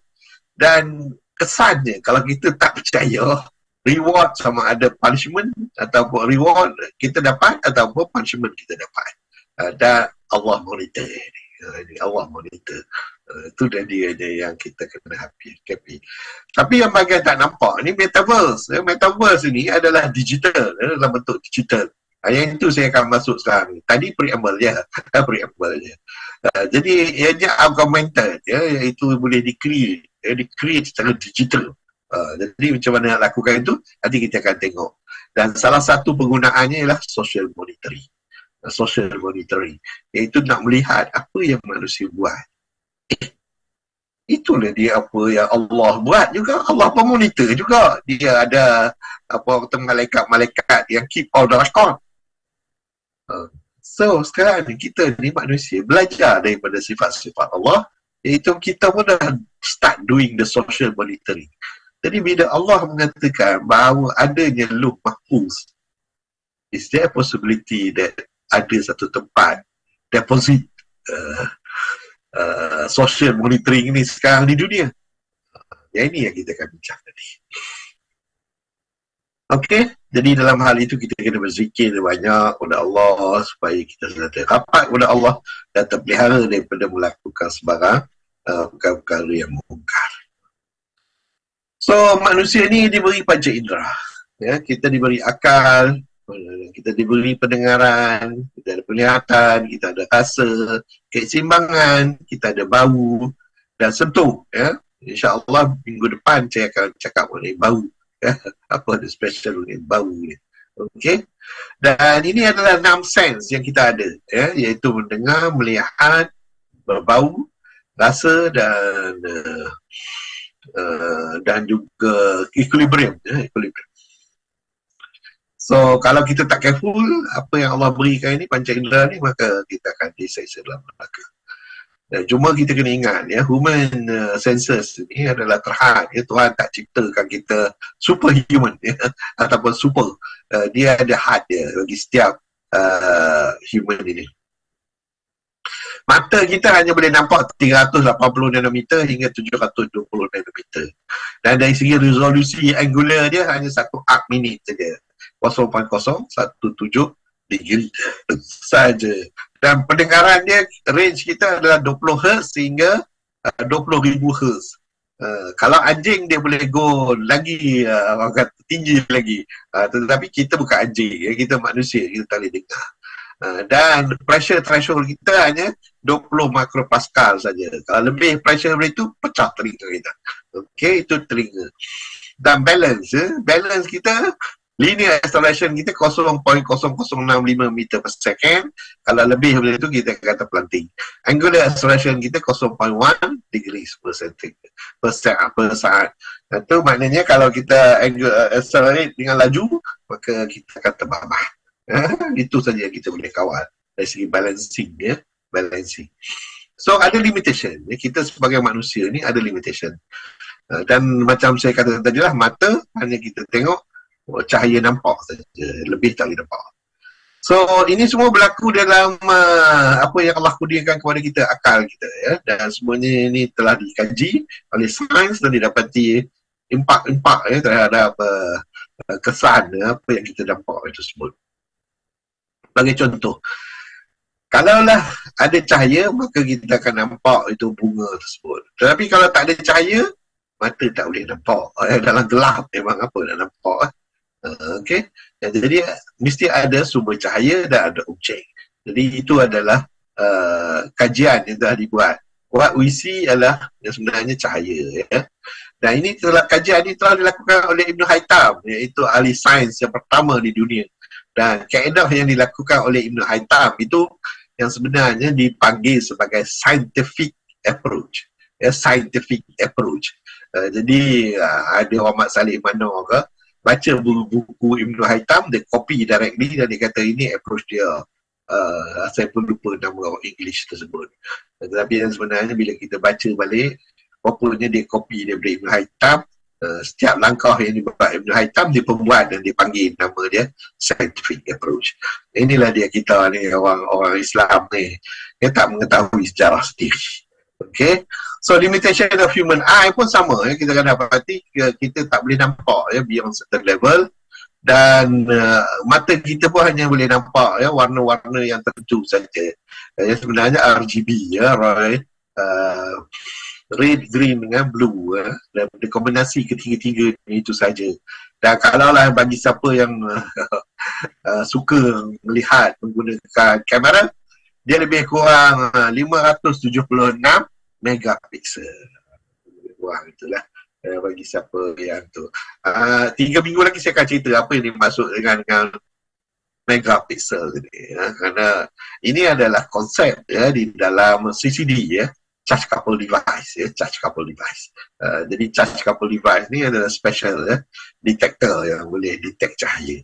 Dan kesannya kalau kita tak percaya, reward sama ada punishment ataupun reward kita dapat ataupun punishment kita dapat. Dan Allah monitor. Allah monitor. Itu dah dia yang kita kena happy. Tapi yang bagian tak nampak ni metaverse. Metaverse ni adalah digital, dalam bentuk digital. Yang itu saya akan masuk sekarang. Tadi preamble je. Jadi ianya augmented, ya, iaitu boleh di-create, secara digital. Jadi macam mana nak lakukan itu, nanti kita akan tengok. Dan salah satu penggunaannya ialah social monitoring. Social monitoring, iaitu nak melihat apa yang manusia buat. Itulah dia apa yang Allah buat juga. Allah pun monitor juga. Dia ada apa kata malaikat-malaikat yang keep all the record. So sekarang ni kita ni manusia belajar daripada sifat-sifat Allah, iaitu kita pun dah start doing the social monitoring. Jadi bila Allah mengatakan bahawa adanya Lauh Mahfuz, is there a possibility that ada satu tempat deposit social monitoring ni sekarang di dunia? Yang ini yang kita akan bincang tadi. Okey, jadi dalam hal itu kita kena berzikir banyak kepada Allah supaya kita sentiasa rapat kepada Allah dan terpelihara daripada melakukan sebarang perkara-perkara yang mungkar. So manusia ni diberi panca indera, ya, kita diberi akal, kita diberi pendengaran, kita ada penglihatan, kita ada rasa, keseimbangan, kita ada bau dan sentuh, ya. InsyaAllah minggu depan saya akan cakap mengenai bau, ya. Apa ada special mengenai bau ni. Okey. Dan ini adalah 6 sense yang kita ada, ya, iaitu mendengar, melihat, berbau, rasa dan juga equilibrium, ya, equilibrium. So kalau kita tak careful apa yang Allah berikan ini, panca indera ni, maka kita akan diseksa dalam neraka. Cuma kita kena ingat, ya, human senses ni adalah terhad, ya. Tuhan tak ciptakan kita superhuman, ya, ataupun super. Dia ada had dia bagi setiap human ini. Mata kita hanya boleh nampak 380 nanometer hingga 720 nanometer. Dan dari segi resolusi angular dia hanya 1 arc minute saja, 0.017 degree saja. Dan pendengaran dia, range kita adalah 20 Hz sehingga 20,000 Hz. Kalau anjing dia boleh go lagi tinggi lagi, tetapi kita bukan anjing, ya, kita manusia, kita tak boleh dengar. Dan pressure threshold kita hanya 20 makropascal saja. Kalau lebih pressure dari itu, pecah telinga kita. Okey, itu telinga. Dan balance, ya, balance kita, linear acceleration kita 0.0065 meter per second. Kalau lebih dari itu kita kata planting. Angular acceleration kita 0.1 degrees per saat. Itu maknanya kalau kita accelerate dengan laju, maka kita akan terbabah. Itu saja yang kita boleh kawal dari segi balancing, ya, balancing. So ada limitation, ya, kita sebagai manusia ni ada limitation. Dan macam saya kata tadi lah, mata hanya kita tengok cahaya nampak saja, lebih tak boleh nampak. So ini semua berlaku dalam apa yang Allah kurniakan kepada kita, akal kita, ya. Dan semuanya ini telah dikaji oleh sains dan didapati impak-impak, ya, terhadap kesan, apa yang kita nampak itu tersebut. Bagi contoh, kalaulah ada cahaya, maka kita akan nampak itu bunga tersebut. Tetapi kalau tak ada cahaya, mata tak boleh nampak. Dalam gelap memang apa nak nampak. Okey. Jadi mesti ada sumber cahaya dan ada objek. Jadi itu adalah kajian yang telah dibuat. What we see adalah yang sebenarnya cahaya, ya. Dan ini kajian ini telah dilakukan oleh Ibn Haytham, iaitu ahli sains yang pertama di dunia. Dan kaedah yang dilakukan oleh Ibn Haytham itu yang sebenarnya dipanggil sebagai scientific approach, ya, scientific approach. Jadi ada Muhammad Saleh Manor ke baca buku Ibn Haytham, dia copy directly dan dia kata ini approach dia. Saya pun lupa nama English tersebut. Tetapi yang sebenarnya bila kita baca balik, rupanya dia copy daripada Ibn Haytham. Setiap langkah yang dibuat Ibn Haytham dia pembuat dan dia panggil nama dia scientific approach. Inilah dia kita ni, orang Islam ni, dia tak mengetahui sejarah sendiri. Okay, so limitation of human eye pun sama, ya. Kita akan dapati kita tak boleh nampak, ya, beyond certain level. Dan mata kita pun hanya boleh nampak, ya, warna-warna yang tertentu saja. Yang sebenarnya RGB, ya, red, green dengan blue, dan kombinasi ketiga-tiga itu saja. Dan kalaulah bagi siapa yang suka melihat menggunakan kamera, dia lebih kurang 576 megapiksel. Wah, itulah bagi siapa yang tu. 3 minggu lagi saya akan cerita apa yang dimaksud dengan megapiksel ini, ya. Kerana ini adalah konsep, ya, di dalam CCD, ya, charge couple device, ya, charge couple device. Jadi charge couple device ni adalah special, ya, detector yang boleh detect cahaya.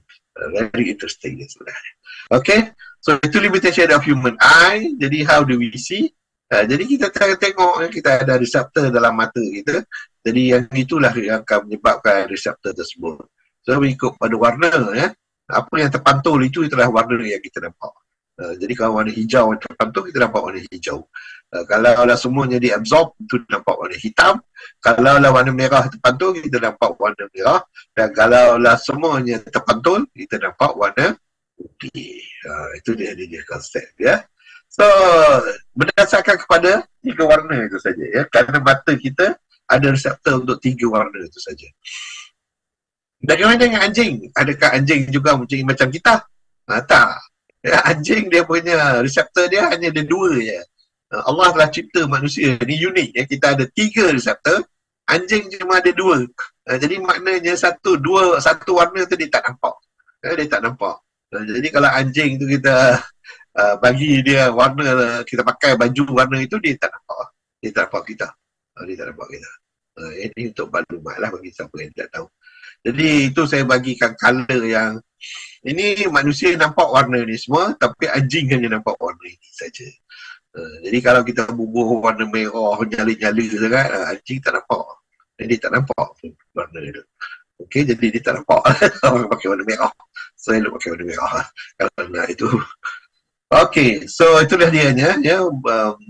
Very interesting, ya, sebenarnya. Okay, so itu limitation of human eye. Jadi how do we see? Jadi kita tengok, ya, kita ada reseptor dalam mata kita. Jadi yang itulah yang akan menyebabkan reseptor tersebut. So ikut pada warna, ya, Apa yang terpantul itu itulah warna yang kita nampak. Jadi kalau warna hijau yang terpantul, kita nampak warna hijau. Kalau semuanya diabsorb, itu nampak warna hitam. Kalau warna merah terpantul, kita nampak warna merah. Dan kalau semuanya terpantul, kita nampak warna putih. Itu dia konsep ya. So, berdasarkan kepada 3 warna itu saja ya. Kerana mata kita ada reseptor untuk 3 warna itu saja. Bagaimana dengan anjing? Adakah anjing juga macam kita? Tak. Ya, anjing dia punya reseptor dia hanya ada 2 je. Allah telah cipta manusia ni unik ya. Kita ada 3 reseptor, anjing cuma ada 2. Jadi maknanya satu warna tu dia tak nampak. Dia tak nampak. Jadi kalau anjing tu kita bagi dia warna, kita pakai baju warna itu, dia tak nampak. Dia tak nampak kita. Dia tak nampak kita. Ini untuk maklumat lah bagi siapa yang tak tahu. Jadi itu saya bagikan color yang ini manusia nampak warna ni semua, tapi anjing hanya nampak warna ini saja. Jadi kalau kita bubuh warna merah nyala-nyala sangat, anjing tak nampak. Dia tak nampak warna itu. Okey, jadi dia tak nampak orang pakai warna merah. Saya elok pakai warna merah kalau nak itu. Okey, so itulah dianya ya.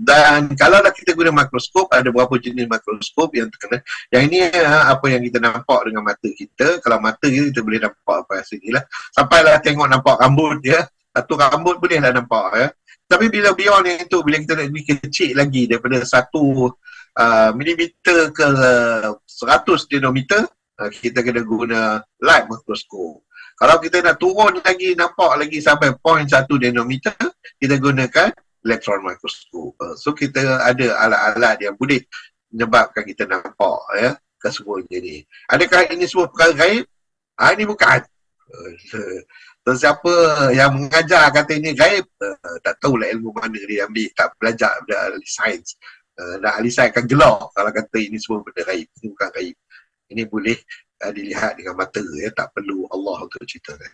Dan kalau kita guna mikroskop, ada beberapa jenis mikroskop yang terkena. Yang ini apa yang kita nampak dengan mata kita. Kalau mata kita boleh nampak apa sinilah. Sampailah tengok nampak rambut ya. Satu rambut bolehlah nampak ya. Tapi bila beyond yang itu, bila kita nak lebih kecil lagi daripada 1 milimeter ke 100 nanometer, kita kena guna light mikroskop. Kalau kita nak turun lagi, nampak lagi sampai 0.1 nanometer, kita gunakan electron microscope. So kita ada alat-alat yang boleh menyebabkan kita nampak ya kesemuanya ni. Adakah ini semua perkara gaib? Ini bukan. So, siapa yang mengajar kata ini gaib, tak tahulah ilmu mana dia ambil, tak belajar ahli sains. Ahli sains akan gelak kalau kata ini semua benda gaib. Ini bukan gaib. Ini boleh dilihat dengan mata ya, tak perlu Allah untuk ceritakan.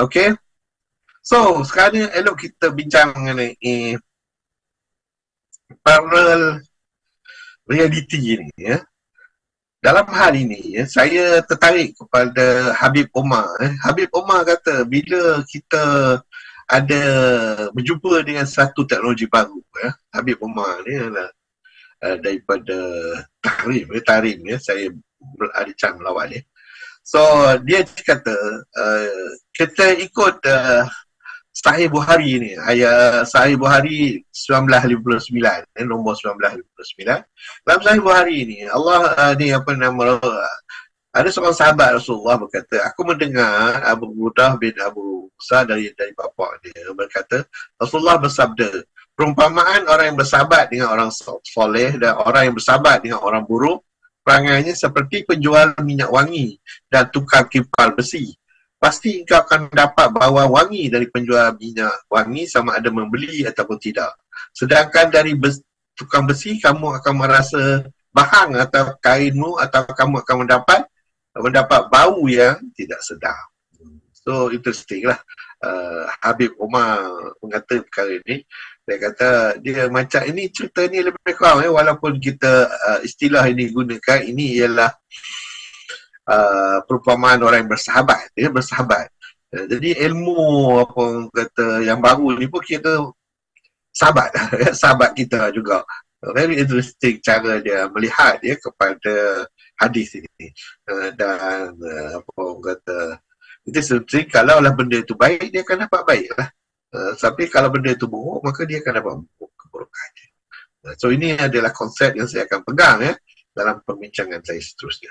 Okey. So, sekarang ni elok kita bincang mengenai parallel reality ni ya. Dalam hal ini ya, saya tertarik kepada Habib Omar. Habib Omar kata bila kita ada berjumpa dengan satu teknologi baru ya. Habib Omar ni adalah daripada Tarim ya, saya ada can melawat dia. So dia kata kita ikut Sahih Bukhari ni, Sahih Bukhari 1959, nombor 1959. Dalam Sahih Bukhari ni Allah ni apa nama, ada seorang sahabat Rasulullah berkata, aku mendengar Abu Burdah bin Abu Musa dari bapa dia berkata, Rasulullah bersabda, perumpamaan orang yang bersahabat dengan orang soleh dan orang yang bersahabat dengan orang buruk, perangainya seperti penjual minyak wangi dan tukang kipal besi. Pasti engkau akan dapat bawa wangi dari penjual minyak wangi sama ada membeli ataupun tidak. Sedangkan dari tukang besi, kamu akan merasa bahang atau kainmu, atau kamu akan mendapat bau yang tidak sedap. So interesting lah. Habib Omar mengata perkara ini. Dia kata dia macam ini, cerita ni lebih kurang walaupun kita istilah ini gunakan, ini ialah perumpamaan orang yang bersahabat. Dia bersahabat. Jadi ilmu apa kata yang baru ni pun kita sahabat, sahabat kita juga. Very interesting cara dia melihat dia kepada hadis ini. Dan apa orang kata, itu seperti kalau lah benda itu baik, dia akan dapat baik lah. Tapi kalau benda itu buruk, maka dia akan dapat keburukan. So ini adalah konsep yang saya akan pegang dalam perbincangan saya seterusnya.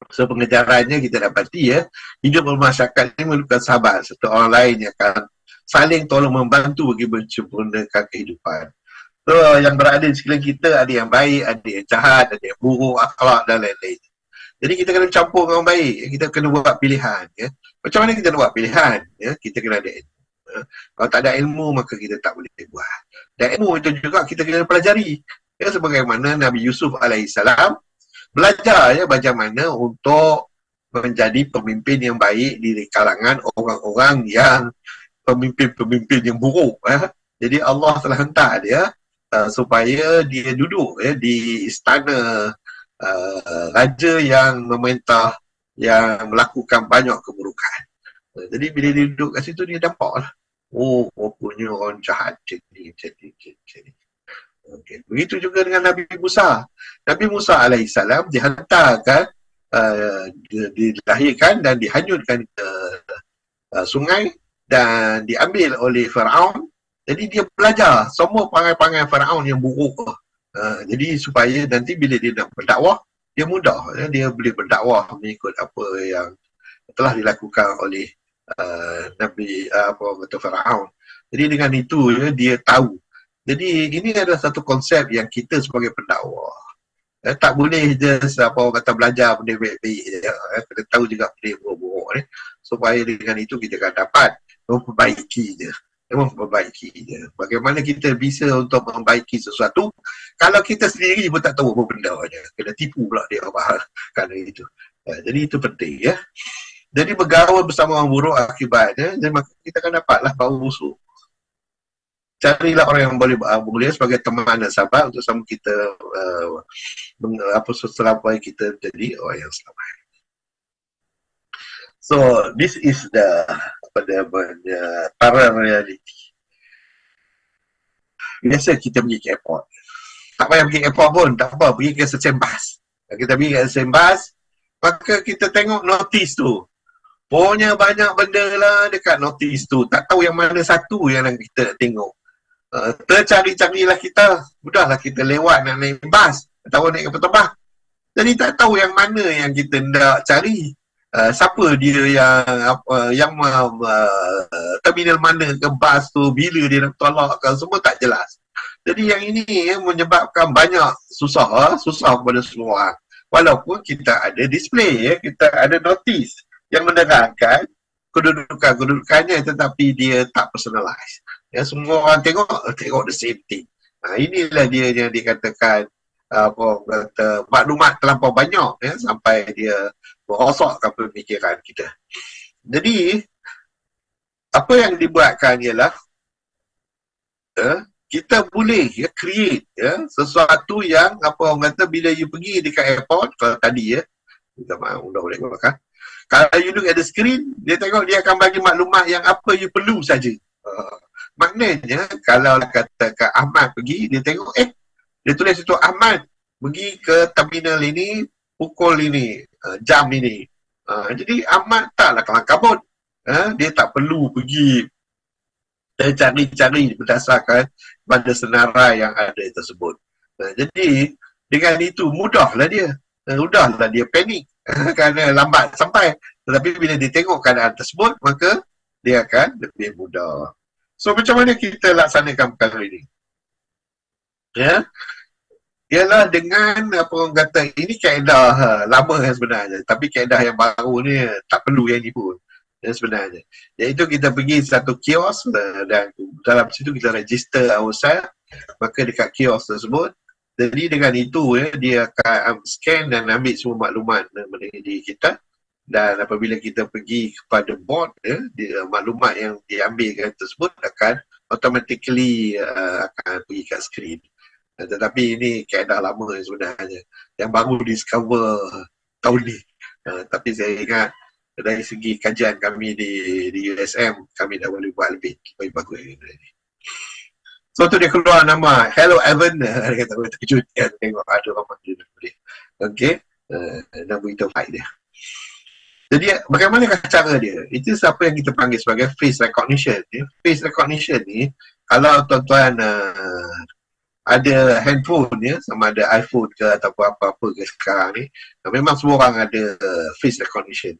So pengejarannya kita dapati hidup bermasyarakat ini memerlukan sahabat serta orang lain yang akan saling tolong membantu bagi mencempurnakan kehidupan. So yang berada di sekeliling kita, ada yang baik, ada yang jahat, ada yang buruk, akhlak dan lain-lain. Jadi kita kena campur dengan orang baik, kita kena buat pilihan. Macam mana kita nak buat pilihan? Kita kena ada ilmu. Kalau tak ada ilmu, maka kita tak boleh buat. Dan ilmu itu juga kita kena pelajari. Sebagaimana Nabi Yusuf alaihissalam belajar bagaimana untuk menjadi pemimpin yang baik di kalangan orang-orang yang pemimpin-pemimpin yang buruk. Jadi Allah telah hantar dia supaya dia duduk di istana raja yang memerintah yang melakukan banyak keburukan. Jadi bila dia duduk kat situ dia nampak lah. Oh, rupanya orang jahat macam ni. Okay. Begitu juga dengan Nabi Musa. Nabi Musa alaihissalam dihantarkan, dilahirkan dan dihanyutkan ke sungai dan diambil oleh Firaun. Jadi dia belajar semua perangai-perangai Firaun yang buruk. Jadi supaya nanti bila dia nak berdakwah, dia mudah. Dia boleh berdakwah mengikut apa yang telah dilakukan oleh Nabi Firaun. Jadi dengan itu dia tahu. Jadi ini adalah satu konsep yang kita sebagai pendakwah tak boleh just belajar benda baik-baik je. Kena tahu juga benda buruk-buruk ni, supaya dengan itu kita akan dapat memperbaiki je. Bagaimana kita bisa untuk membaiki sesuatu kalau kita sendiri pun tak tahu apa benda je. Kena tipu pula dia kerana itu. Jadi itu penting ya. Jadi bergaul bersama orang buruk akibatnya, dan maka kita akan dapatlah bau busuk. Carilah orang yang boleh sebagai teman dan sahabat untuk sama kita selamat kita jadi orang yang selamat. So this is the para reality. Biasa kita pergi ke airport, tak payah pergi ke airport pun, tak apa, pergi ke stesen bas. Kita pergi ke stesen bas, maka kita tengok notis tu, punya banyak benda lah dekat notis tu, tak tahu yang mana satu yang kita nak tengok. Tercari-carilah kita, mudahlah kita lewat nak naik bas atau naik kapal terbang. Jadi tak tahu yang mana yang kita nak cari. Siapa dia yang terminal mana ke bas tu, bila dia nak tolak ke, semua tak jelas. Jadi yang ini menyebabkan banyak susah kepada semua. Walaupun kita ada display, kita ada notis yang menerangkan kedudukannya, tetapi dia tak personalize. Ya, semua orang tengok the same thing. Inilah dia yang dikatakan maklumat terlampau banyak ya, sampai dia merosakkan pemikiran kita. Jadi apa yang dibuatkan ialah kita boleh create sesuatu yang orang kata bila you pergi dekat airport, kalau tadi kita dah boleh makan. Kalau you look at the screen, dia tengok dia akan bagi maklumat yang apa you perlu saja. Maknanya kalau katakan Ahmad pergi, dia tengok dia tulis itu Ahmad pergi ke terminal ini pukul ini, jam ini. Jadi Ahmad taklah kelang kabut. Dia tak perlu pergi cari-cari berdasarkan pada senarai yang ada tersebut. Jadi dengan itu mudahlah dia panik kerana lambat sampai. Tetapi bila dia tengok keadaan tersebut, maka dia akan lebih mudah. So macam mana kita laksanakan perkara ini? Ya, ialah dengan orang kata ini kaedah lama sebenarnya, tapi kaedah yang baru ni tak perlu yang ni pun sebenarnya. Iaitu kita pergi satu kios dan dalam situ kita register ourselves, maka dekat kios tersebut, jadi dengan itu dia akan scan dan ambil semua maklumat mengenai diri kita. Dan apabila kita pergi kepada board, maklumat yang diambilkan tersebut akan automatically akan pergi kat screen. Tetapi ini kaedah lama sebenarnya, yang baru discover tahun ni. Tapi saya ingat dari segi kajian kami di USM, kami dah boleh buat lebih bagus ini. So tu dia keluar nama Hello Evan. Dia kata terkejut tengok ada orang dia boleh. Okay, nama itu fight dia. Jadi bagaimanakah cara dia? Itu siapa yang kita panggil sebagai face recognition. Face recognition ni, kalau tuan-tuan ada handphone sama ada iPhone ke atau apa-apa ke sekarang ni, memang semua orang ada face recognition.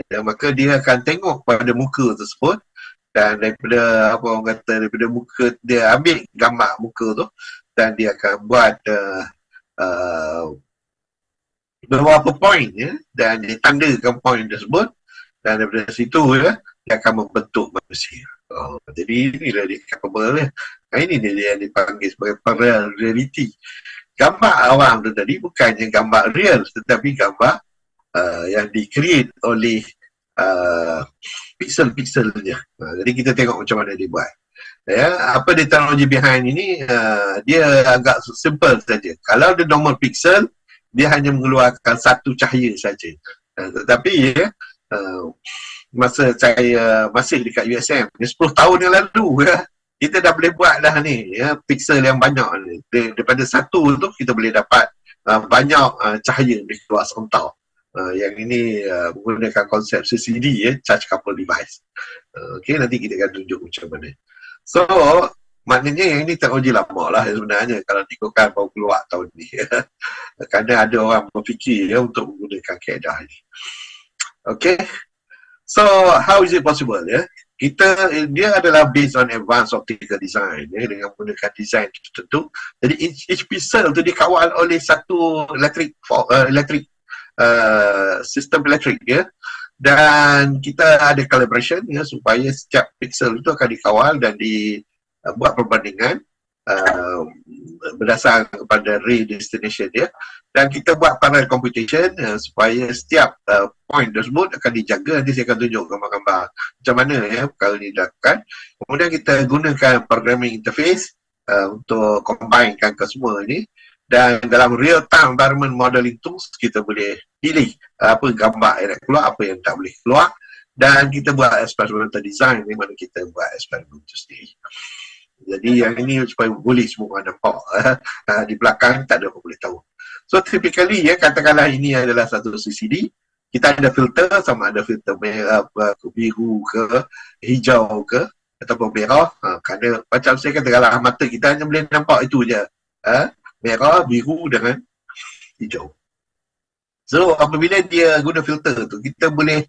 Dan maka dia akan tengok pada muka tersebut, dan daripada daripada muka dia ambil gambar muka tu, dan dia akan buat beberapa poin dan dia tandakan poin tersebut, dan daripada situ dia akan membentuk manusia. Jadi inilah dia capable ini dia yang dipanggil sebagai reality. Gambar awam tu tadi bukannya gambar real, tetapi gambar yang di-create oleh pixel-pixelnya. Jadi kita tengok macam mana dia buat. Apa dia teknologi behind ini, dia agak simple saja. Kalau dia normal pixel, dia hanya mengeluarkan satu cahaya saja. Tetapi ya, masa saya masih dekat USM 10 tahun yang lalu ya, kita dah boleh buat dah ni ya, pixel yang banyak ni. Daripada satu tu kita boleh dapat banyak cahaya di keluar serentak. Yang ini menggunakan konsep CCD ya, Charge Couple Device. Okay, nanti kita akan tunjuk macam mana. So maknanya yang ini teknologi lama lah sebenarnya kalau ikutkan baru keluar tahun ni. Kerana ada orang berfikir ya, untuk menggunakan kaedah ni. Okay, so how is it possible ya? Dia adalah based on advanced optical design ya, dengan menggunakan design tertentu. Jadi each pixel tu dikawal oleh satu sistem elektrik ya, dan kita ada calibration ya, supaya setiap pixel itu akan dikawal dan dibuat perbandingan berdasar kepada ray destination dia, dan kita buat parallel computation supaya setiap point tersebut akan dijaga. Nanti saya akan tunjuk gambar-gambar macam mana ya perkara ini dilakukan. Kemudian kita gunakan programming interface untuk combinekan ke semua ini, dan dalam real time environment modeling tools kita boleh pilih apa gambar yang nak keluar, apa yang tak boleh keluar, dan kita buat experimental design di mana kita buat eksperimen itu sendiri. Jadi yang ini supaya boleh semua orang nampak di belakang, tak ada orang boleh tahu. So typically ya, katakanlah ini adalah satu CCD, kita ada filter, sama ada filter merah, biru ke, hijau ke, ataupun merah. Kerana macam saya katakanlah mata kita hanya boleh nampak itu je, merah, biru dengan hijau. So apabila dia guna filter tu, kita boleh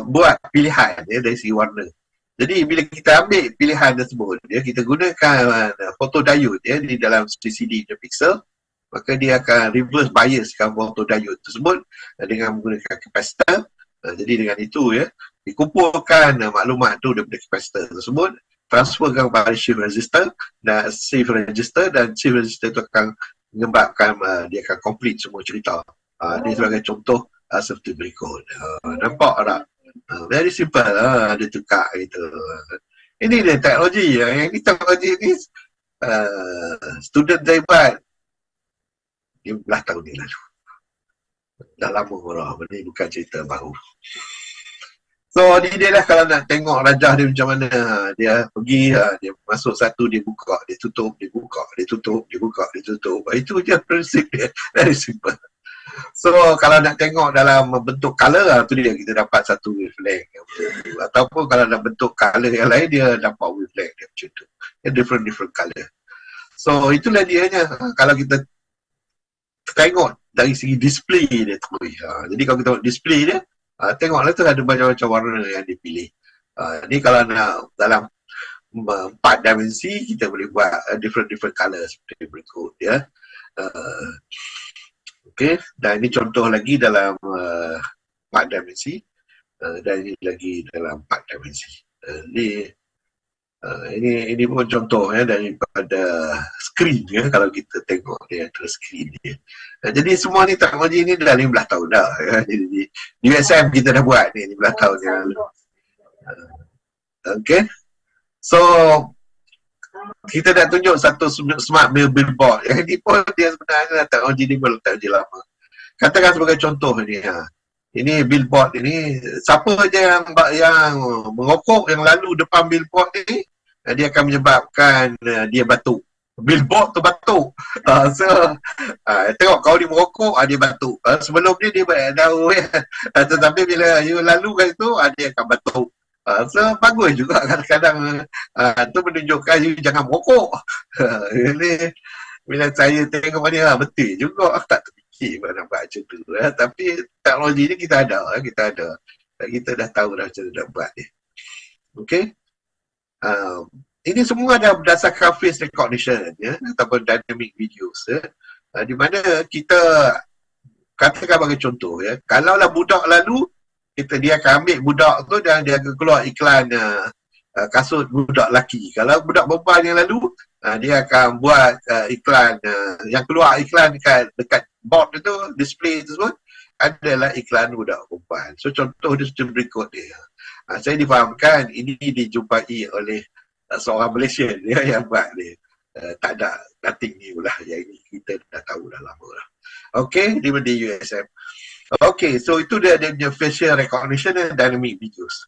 buat pilihan ya, dari segi warna. Jadi bila kita ambil pilihan tersebut ya, kita gunakan photodiode ya, di dalam CCD the pixel, maka dia akan reverse biaskan photodiode tersebut dengan menggunakan kapasitor. Jadi dengan itu ya, dikumpulkan maklumat tu daripada kapasitor tersebut, transferkan kepada shift register, dan shift register tu akan menyebabkan dia akan complete semua cerita. Ini sebagai contoh seperti berikut. Nampak tak? Very simple. Dia tukar gitu. Ini dia teknologi. Yang ini teknologi ni student saya buat 15 tahun ni lalu. Dah lama orang. Ini bukan cerita baru. So dia lah kalau nak tengok rajah dia macam mana. Dia pergi, dia masuk satu, dia buka, dia tutup, dia buka, dia tutup, dia buka, dia tutup. Itu je prinsip dia. Very simple. So kalau nak tengok dalam bentuk color, tu dia kita dapat satu wavelength. Ataupun kalau nak bentuk color yang lain, dia dapat wavelength dia macam tu. Dia different color. So itulah dianya. Kalau kita tengok dari segi display dia tu. Jadi kalau kita tengok display dia, tengoklah tu ada macam-macam warna yang dipilih. Ni kalau nak dalam 4 dimensi, kita boleh buat different color seperti berikut ya. Okay, dan ini contoh lagi dalam 4 dimensi, dan ini lagi dalam 4 dimensi. Ini pun contoh ya, daripada screen ya, kalau kita tengok dia antara screen dia. Jadi semua ni teknologi ni dah 15 tahun dah ya. Jadi di USM kita dah buat ni 15 tahun yang lalu. Okay, so kita nak tunjuk satu smart billboard. Yang ini pun dia sebenarnya teknologi ni belum teknologi lama. Katakan sebagai contoh ni ini billboard ini, siapa je yang merokok yang lalu depan billboard ni, dia akan menyebabkan dia batuk. Billboard tu batuk. Tengok kau ni merokok, dia batuk. Sebelum ni dia tahu ya. Tetapi bila you lalu kat situ, dia akan batuk. So bagus juga kadang-kadang tu menunjukkan you jangan merokok. Bila saya tengok ni betul juga, tak terfikir nak buat macam tu. Tapi teknologi ni kita ada. Kita dah tahu dah macam mana nak buat ni. Okay. Ini semua dah berdasarkan face recognition ya, ataupun dynamic videos ya. Di mana kita katakan bagi contoh ya, kalaulah budak lalu, dia akan ambil budak tu dan dia akan keluar iklan kasut budak lelaki. Kalau budak perempuan yang lalu, dia akan buat iklan yang keluar iklan dekat board itu, display tersebut adalah iklan budak perempuan. So contoh dia seperti berikut dia. Saya difahamkan ini dijumpai oleh seorang Malaysian ya, yang buat ni. Tak ada, nothing new lah. Yang ini kita dah tahu dah lama lah. Okay, di USM. Okay, so itu dia punya facial recognition dan dynamic videos.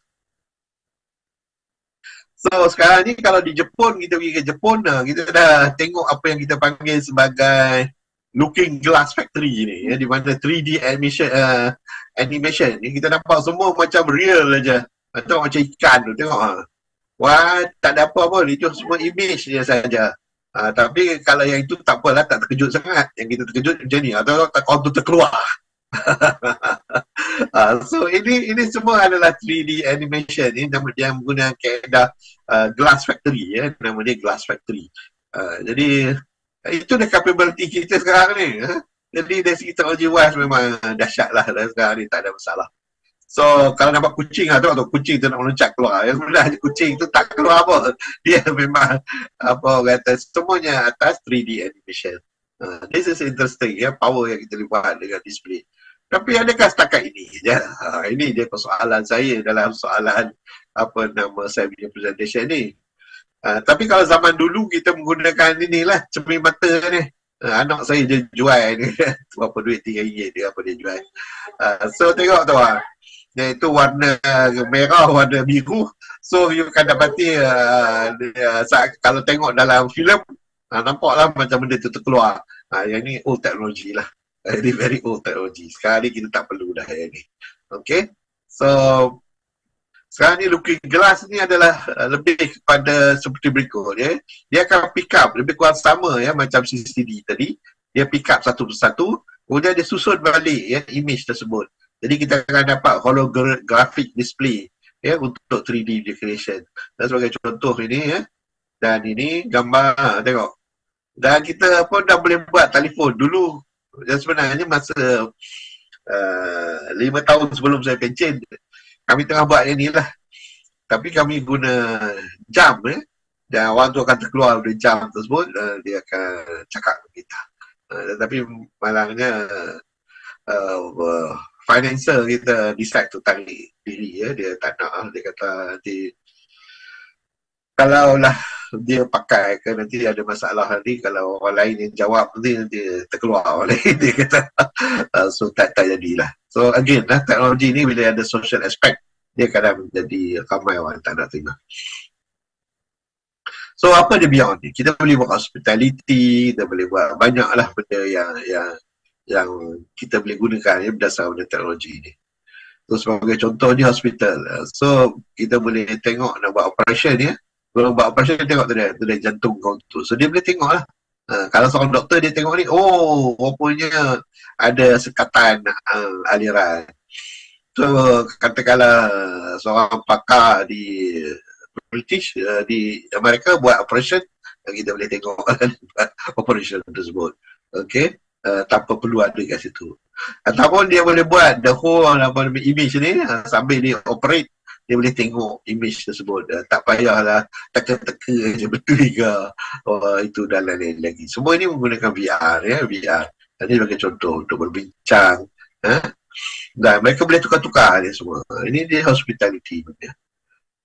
So sekarang ni kalau di Jepun, kita pergi ke Jepun, kita dah tengok apa yang kita panggil sebagai looking glass factory ni, ya, di mana 3D animation ni kita nampak semua macam real aja. Tengok macam ikan tu, tengok wah, tak ada apa pun, itu semua image dia saja. Tapi kalau yang itu tak apalah, tak terkejut sangat. Yang kita terkejut macam ni, atau tak kontur terkeluar. So ini semua adalah 3D animation ni, yang menggunakan kaedah glass factory, ya, nama dia glass factory. Jadi itu dah capability kita sekarang ni. Jadi dari segi teknologi wise memang dahsyat lah, dan sekarang ni tak ada masalah. So kalau nampak kucing, tengok kucing tu nak meloncat keluar. Yang sebenarnya kucing tu tak keluar apa. Dia memang apa kata, semuanya atas 3D animation. This is interesting, ya, power yang kita lihat dengan display. Tapi adakah setakat ini je? Ini dia persoalan saya dalam soalan apa nama saya punya presentation ni. Tapi kalau zaman dulu kita menggunakan inilah cermin mata ni. Anak saya dia jual ni. Berapa duit, RM3 dia apa dia jual. So tengok tu iaitu warna merah, warna biru. So you akan dapati kalau tengok dalam filem, nampaklah macam benda tu terkeluar. Yang ni old technology lah. Ini very old technology. Sekarang ni kita tak perlu dah yang ni. Okay. So sekarang ni looking glass ni adalah lebih kepada seperti berikut, ya. Dia akan pick up lebih kurang sama, ya, macam CCD tadi. Dia pick up satu persatu, kemudian dia susun balik, ya, image tersebut. Jadi kita akan dapat holographic display, ya, untuk 3D decoration. Dan sebagai contoh ini, ya, dan ini gambar, tengok. Dan kita pun dah boleh buat telefon dulu. Dan sebenarnya masa 5 tahun sebelum saya pencen, kami tengah buat yang ni lah. Tapi kami guna jam, dan orang tu akan terkeluar dari jam tersebut, dia akan cakap dengan kita. Tetapi malangnya financial kita decide tu tarik diri, ya. Dia tak nak, dia kata nanti kalau lah dia pakai ke nanti ada masalah, nanti kalau orang lain yang jawab nanti dia terkeluar oleh dia kata so tak jadilah. So again lah, teknologi ni bila ada social aspect, dia kadang menjadi ramai orang tak nak terima. So apa dia beyond ni? Kita boleh buat hospitality, kita boleh buat banyak lah benda yang kita boleh gunakan, ya, berdasarkan teknologi ni. So sebagai contoh ni hospital. So kita boleh tengok nak buat operation, ya. Kalau buat operation, tengok tu dia jantung kau tu. So dia boleh tengok lah. Kalau seorang doktor dia tengok ni, oh rupanya ada sekatan aliran. So katakanlah seorang pakar di British, di Amerika buat operation, kita boleh tengok operation tersebut. Okay, tanpa perlu ada kat situ. Ataupun dia boleh buat the whole image ni, sambil dia operate, dia boleh tengok image tersebut. Tak payahlah teka-teka je betul ke itu dan lain-lain lagi. Semua ini menggunakan VR, ya, VR. Ini sebagai contoh untuk berbincang, dan mereka boleh tukar-tukar dia semua. Ini dia hospitality punya.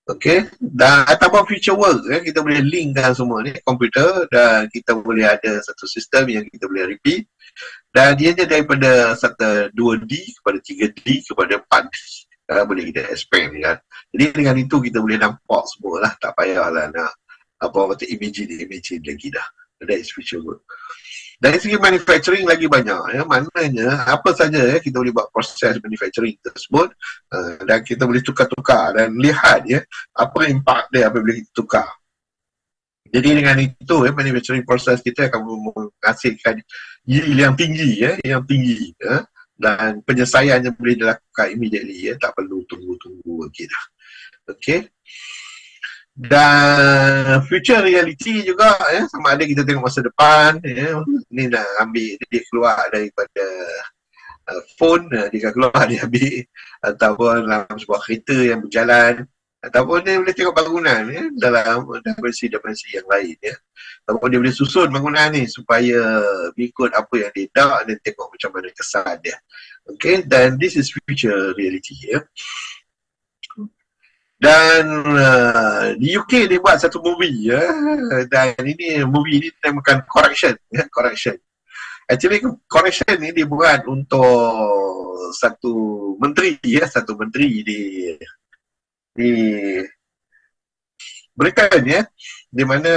Okay, dan ataupun future work, ya, kita boleh linkkan semua ni komputer, dan kita boleh ada satu sistem yang kita boleh repeat, dan dia daripada satu 2D kepada 3D kepada 4D. Boleh kita expand, kan. Jadi dengan itu kita boleh nampak semua lah, tak payahlah nak apa kata imagine lagi dah. That is future work. Dari segi manufacturing lagi banyak, ya. Maknanya apa saja, ya, kita boleh buat proses manufacturing tersebut, dan kita boleh tukar-tukar dan lihat, ya, apa impact dia apabila kita tukar. Jadi dengan itu, ya, manufacturing proses kita akan menghasilkan yield yang tinggi, ya, dan penyelesaiannya boleh dilakukan immediately, ya, tak perlu tunggu-tunggu lagi dah. Okay. Dan future reality juga, ya, sama ada kita tengok masa depan, ya, ni nak ambil dia keluar daripada phone, dia keluar dia ambil, ataupun dalam sebuah kereta yang berjalan, ataupun dia boleh tengok bangunan, ya, dalam dimensi yang lain, ya. Ataupun dia boleh susun bangunan ni supaya ikut apa yang dia nak, dan tengok macam mana kesan dia. Okay, dan this is future reality, ya. Dan di UK dia buat satu movie, ya, dan ini movie ni namakan Correction, ya, Correction. Actually correction ni dibuat untuk satu menteri di Britain ya, di mana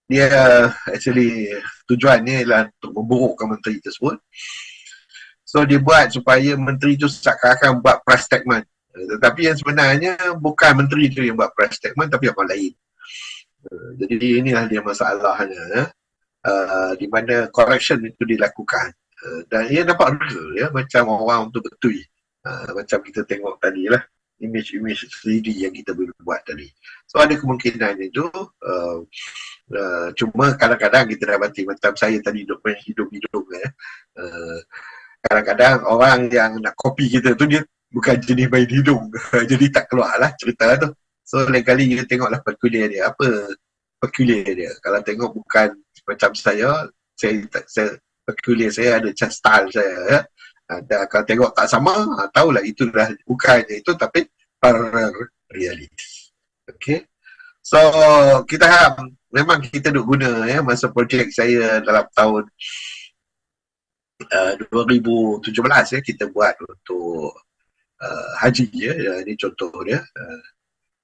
dia actually tujuannya ialah untuk memburukkan menteri tersebut. So dia buat supaya menteri tu seakan-akan buat press statement, tetapi yang sebenarnya bukan menteri tu yang buat press statement, tapi orang lain. Jadi inilah dia masalahnya ya. Di mana correction itu dilakukan, dan ia nampak real ya, macam orang tu betul, macam kita tengok tadi lah, image 3D yang kita boleh buat tadi. So ada kemungkinan itu, cuma kadang-kadang kita dapati macam saya tadi duk main hidung-hidung ya. Kadang-kadang orang yang nak copy kita tu dia bukan jenis main hidung jadi tak keluar lah cerita tu. So lain kali kita tengoklah peculiar dia, apa peculiar dia. Kalau tengok bukan macam saya peculiar saya ada macam style saya ya. Dan kalau tengok tak sama, tahulah itulah bukannya itu, tapi parallel reality. Okay. So kita harap memang kita duk guna ya, masa projek saya dalam tahun 2017 ya, kita buat untuk haji ya, ini contoh dia,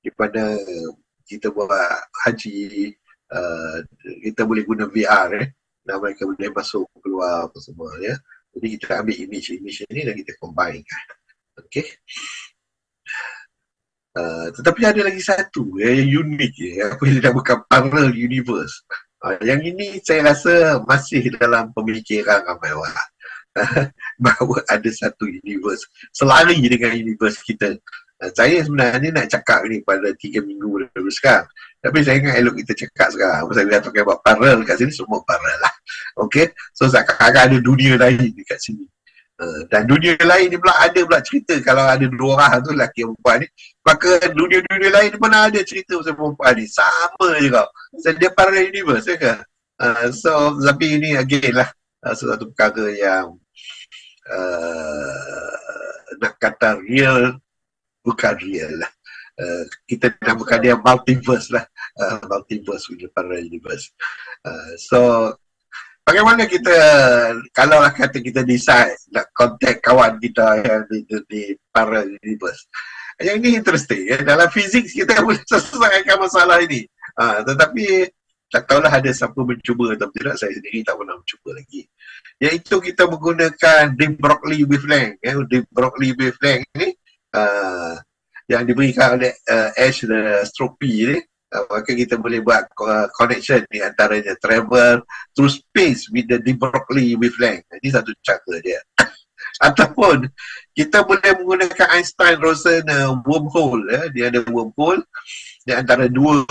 di mana kita buat haji, kita boleh guna VR ya, dan mereka boleh masuk keluar apa semua ya. Jadi kita ambil image ini dan kita combine-kan. Okay. Tetapi ada lagi satu yang unik ya, apa yang dinamakan parallel universe. Yang ini saya rasa masih dalam pemikiran ramai orang. Bahawa ada satu universe selari dengan universe kita. Saya sebenarnya nak cakap ni pada 3 minggu dulu sekarang, tapi saya ingat elok kita cakap sekarang. Pasal kita pakai buat parallel kat sini, semua parallel lah. Okay, so sekarang ada dunia lain dekat sini, dan dunia lain ni pula ada pula cerita. Kalau ada dua orang tu, lelaki dan perempuan ni, maka dunia-dunia lain ni mana ada cerita pasal perempuan ni, sama je kau. So dia parallel universe ya kan. So tapi ini again lah sesuatu perkara yang nak kata real, bukan real lah. Kita namakan dia multiverse lah. Multiverse with the parallel universe. So bagaimana kita, kalau lah kata kita decide nak contact kawan kita yang di parallel universe, yang ini interesting ya. Dalam fizik kita boleh selesaikan masalah ini, tetapi tak tahulah ada siapa mencuba atau tidak. Saya sendiri tak pernah mencuba lagi. Iaitu kita menggunakan de Broglie wavelength ya. De Broglie wavelength ni yang diberikan oleh Ash Stropy ni, maka kita boleh buat connection di antaranya travel through space with the de Broglie wavelength. Ini satu cara dia. Ataupun kita boleh menggunakan Einstein-Rosen wormhole ya. Dia ada wormhole di antara dua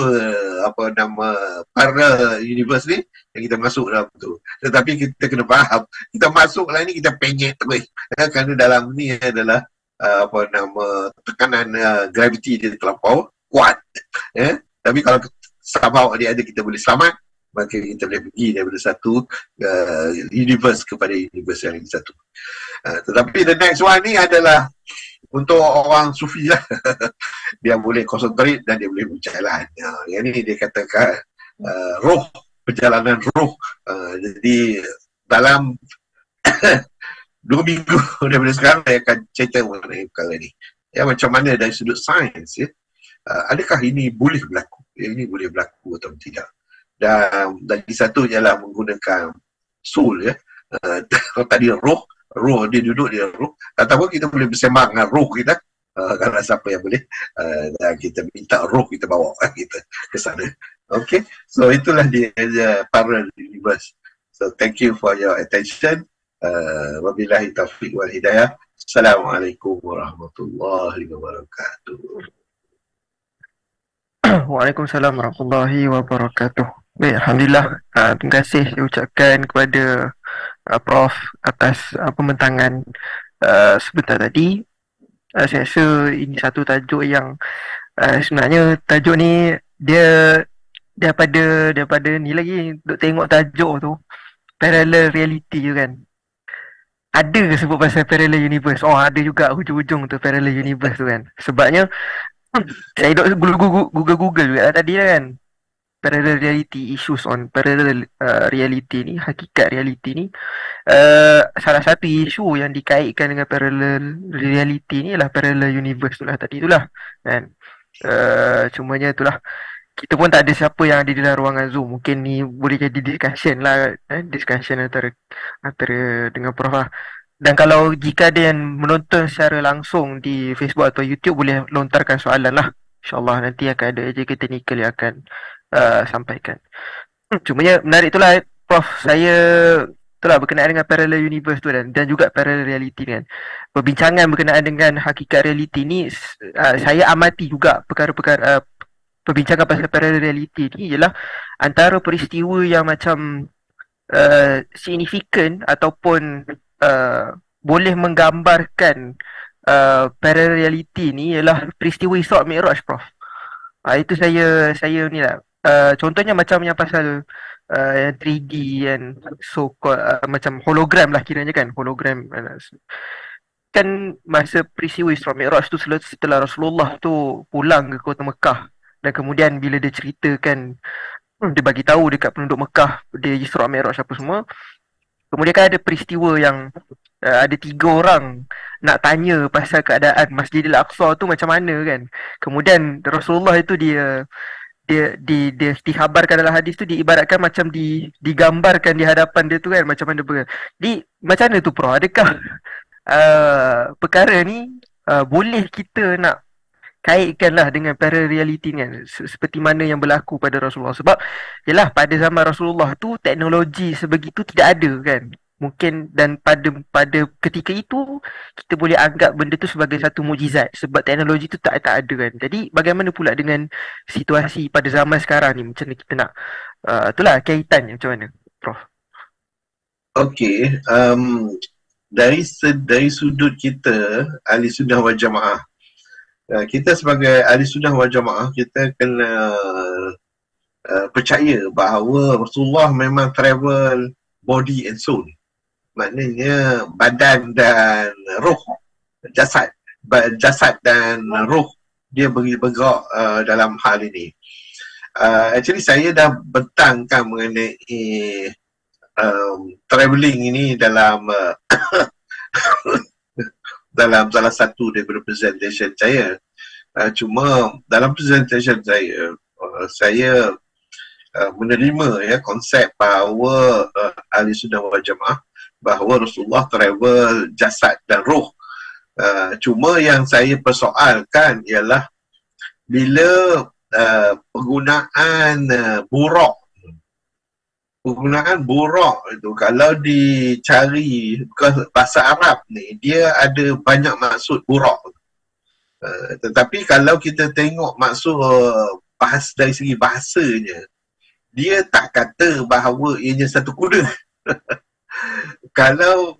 parallel universe ni yang kita masuk dalam tu. Tetapi kita kena faham, kita masuk lah ni kita penyet terus ya, kerana dalam ni adalah tekanan gravity dia terlampau kuat ya. Tapi kalau somehow dia ada, kita boleh selamat, maka kita boleh pergi daripada satu universe kepada universe yang lagi satu. Tetapi the next one ni adalah untuk orang sufi lah. Dia boleh concentrate dan dia boleh berjalan. Yang ni dia katakan roh, perjalanan roh. Jadi dalam 2 minggu daripada sekarang saya akan cerita mengenai perkara ni. Ya, macam mana dari sudut sains ya. Adakah ini boleh berlaku? Ini boleh berlaku atau tidak? Dan lagi satu ialah menggunakan soul ya. Tadi roh dia duduk di roh. Ataupun kita boleh bersembang dengan roh kita. Kalau siapa yang boleh, dan kita minta roh kita bawa kita ke sana. Okay, so itulah dia parallel universe. So thank you for your attention. Wabillahi taufiq wal hidayah. Assalamualaikum warahmatullahi wabarakatuh. Waalaikumsalam warahmatullahi wabarakatuh. Baik, Alhamdulillah. Terima kasih saya ucapkan kepada Prof atas pembentangan sebentar tadi. Saya rasa ini satu tajuk yang sebenarnya tajuk ni dia daripada ni lagi duk tengok tajuk tu, parallel reality tu kan. Ada ke sebut pasal parallel universe? Oh, ada juga hujung-hujung tu parallel universe tu kan. Sebabnya saya duk Google juga tadi lah kan. parallel reality issues on parallel reality ni, hakikat reality ni, salah satu isu yang dikaitkan dengan parallel reality ni ialah parallel universe tu lah tadi tu lah kan. Cumanya tu lah, kita pun tak ada siapa yang ada di dalam ruangan Zoom. Mungkin ni boleh jadi discussion lah, discussion antara dengan Prof lah. Dan kalau jika ada yang menonton secara langsung di Facebook atau YouTube, boleh lontarkan soalan lah. InsyaAllah nanti akan ada JK Technical yang akan sampaikan. Cumanya menarik tu lah Prof, saya itulah berkenaan dengan parallel universe tu dan juga parallel reality kan. Perbincangan berkenaan dengan hakikat reality ni, saya amati juga perkara-perkara perbincangan pasal parallel reality ni ialah antara peristiwa yang macam signifikan ataupun boleh menggambarkan parallel reality ni ialah peristiwa Isra' Mi'raj, Prof. Itu saya ni lah. Contohnya macam yang pasal yang 3D kan, so macam hologram lah kiranya kan, hologram kan. Masa peristiwa Isra' Mi'raj tu setelah Rasulullah tu pulang ke kota Mekah, dan kemudian bila dia ceritakan, dia bagi tahu dekat penduduk Mekah dia Isra' Mi'raj apa semua, kemudian kan ada peristiwa yang ada 3 orang nak tanya pasal keadaan Masjidil Aqsa tu macam mana kan. Kemudian Rasulullah itu dia dikhabarkan dalam hadis tu, diibaratkan macam digambarkan di hadapan dia tu kan, macam mana macam mana tu Prof? Adakah perkara ni boleh kita nak kaitkan lah dengan parallel reality kan, seperti mana yang berlaku pada Rasulullah? Sebab yalah, pada zaman Rasulullah tu teknologi sebegitu tidak ada kan. Mungkin dan pada ketika itu kita boleh anggap benda tu sebagai satu mukjizat sebab teknologi tu tak ada kan. Jadi bagaimana pula dengan situasi pada zaman sekarang ni, macam mana kita nak itulah kaitannya macam mana, Prof? Okey, dari sudut kita ahli sunnah wal jamaah, kita sebagai ahli sunnah wal jamaah, kita kena percaya bahawa Rasulullah memang travel body and soul. Maknanya badan dan roh, jasad dan roh dia bergerak dalam hal ini. Actually saya dah bentangkan mengenai travelling ini dalam dalam salah satu daripada presentation saya. Cuma dalam presentation saya menerima konsep bahawa ahli sunnah wal jamaah bahawa Rasulullah travel jasad dan roh. Cuma yang saya persoalkan ialah bila penggunaan burak itu, kalau dicari bahasa Arab ni, dia ada banyak maksud burak. Tetapi kalau kita tengok maksud dari segi bahasanya, dia tak kata bahawa ianya satu kuda. Kalau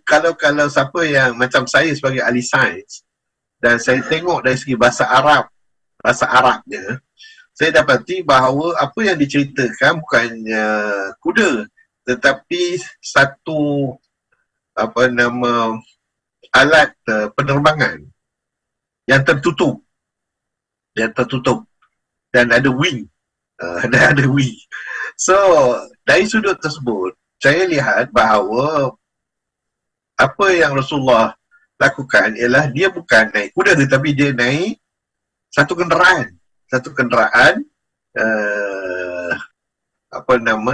siapa yang macam saya sebagai ahli sains dan saya tengok dari segi bahasa Arabnya, saya dapati bahawa apa yang diceritakan bukannya kuda, tetapi satu alat penerbangan yang tertutup dan ada wing. So dari sudut tersebut saya lihat bahawa apa yang Rasulullah lakukan ialah dia bukan naik kuda, tetapi dia naik satu kenderaan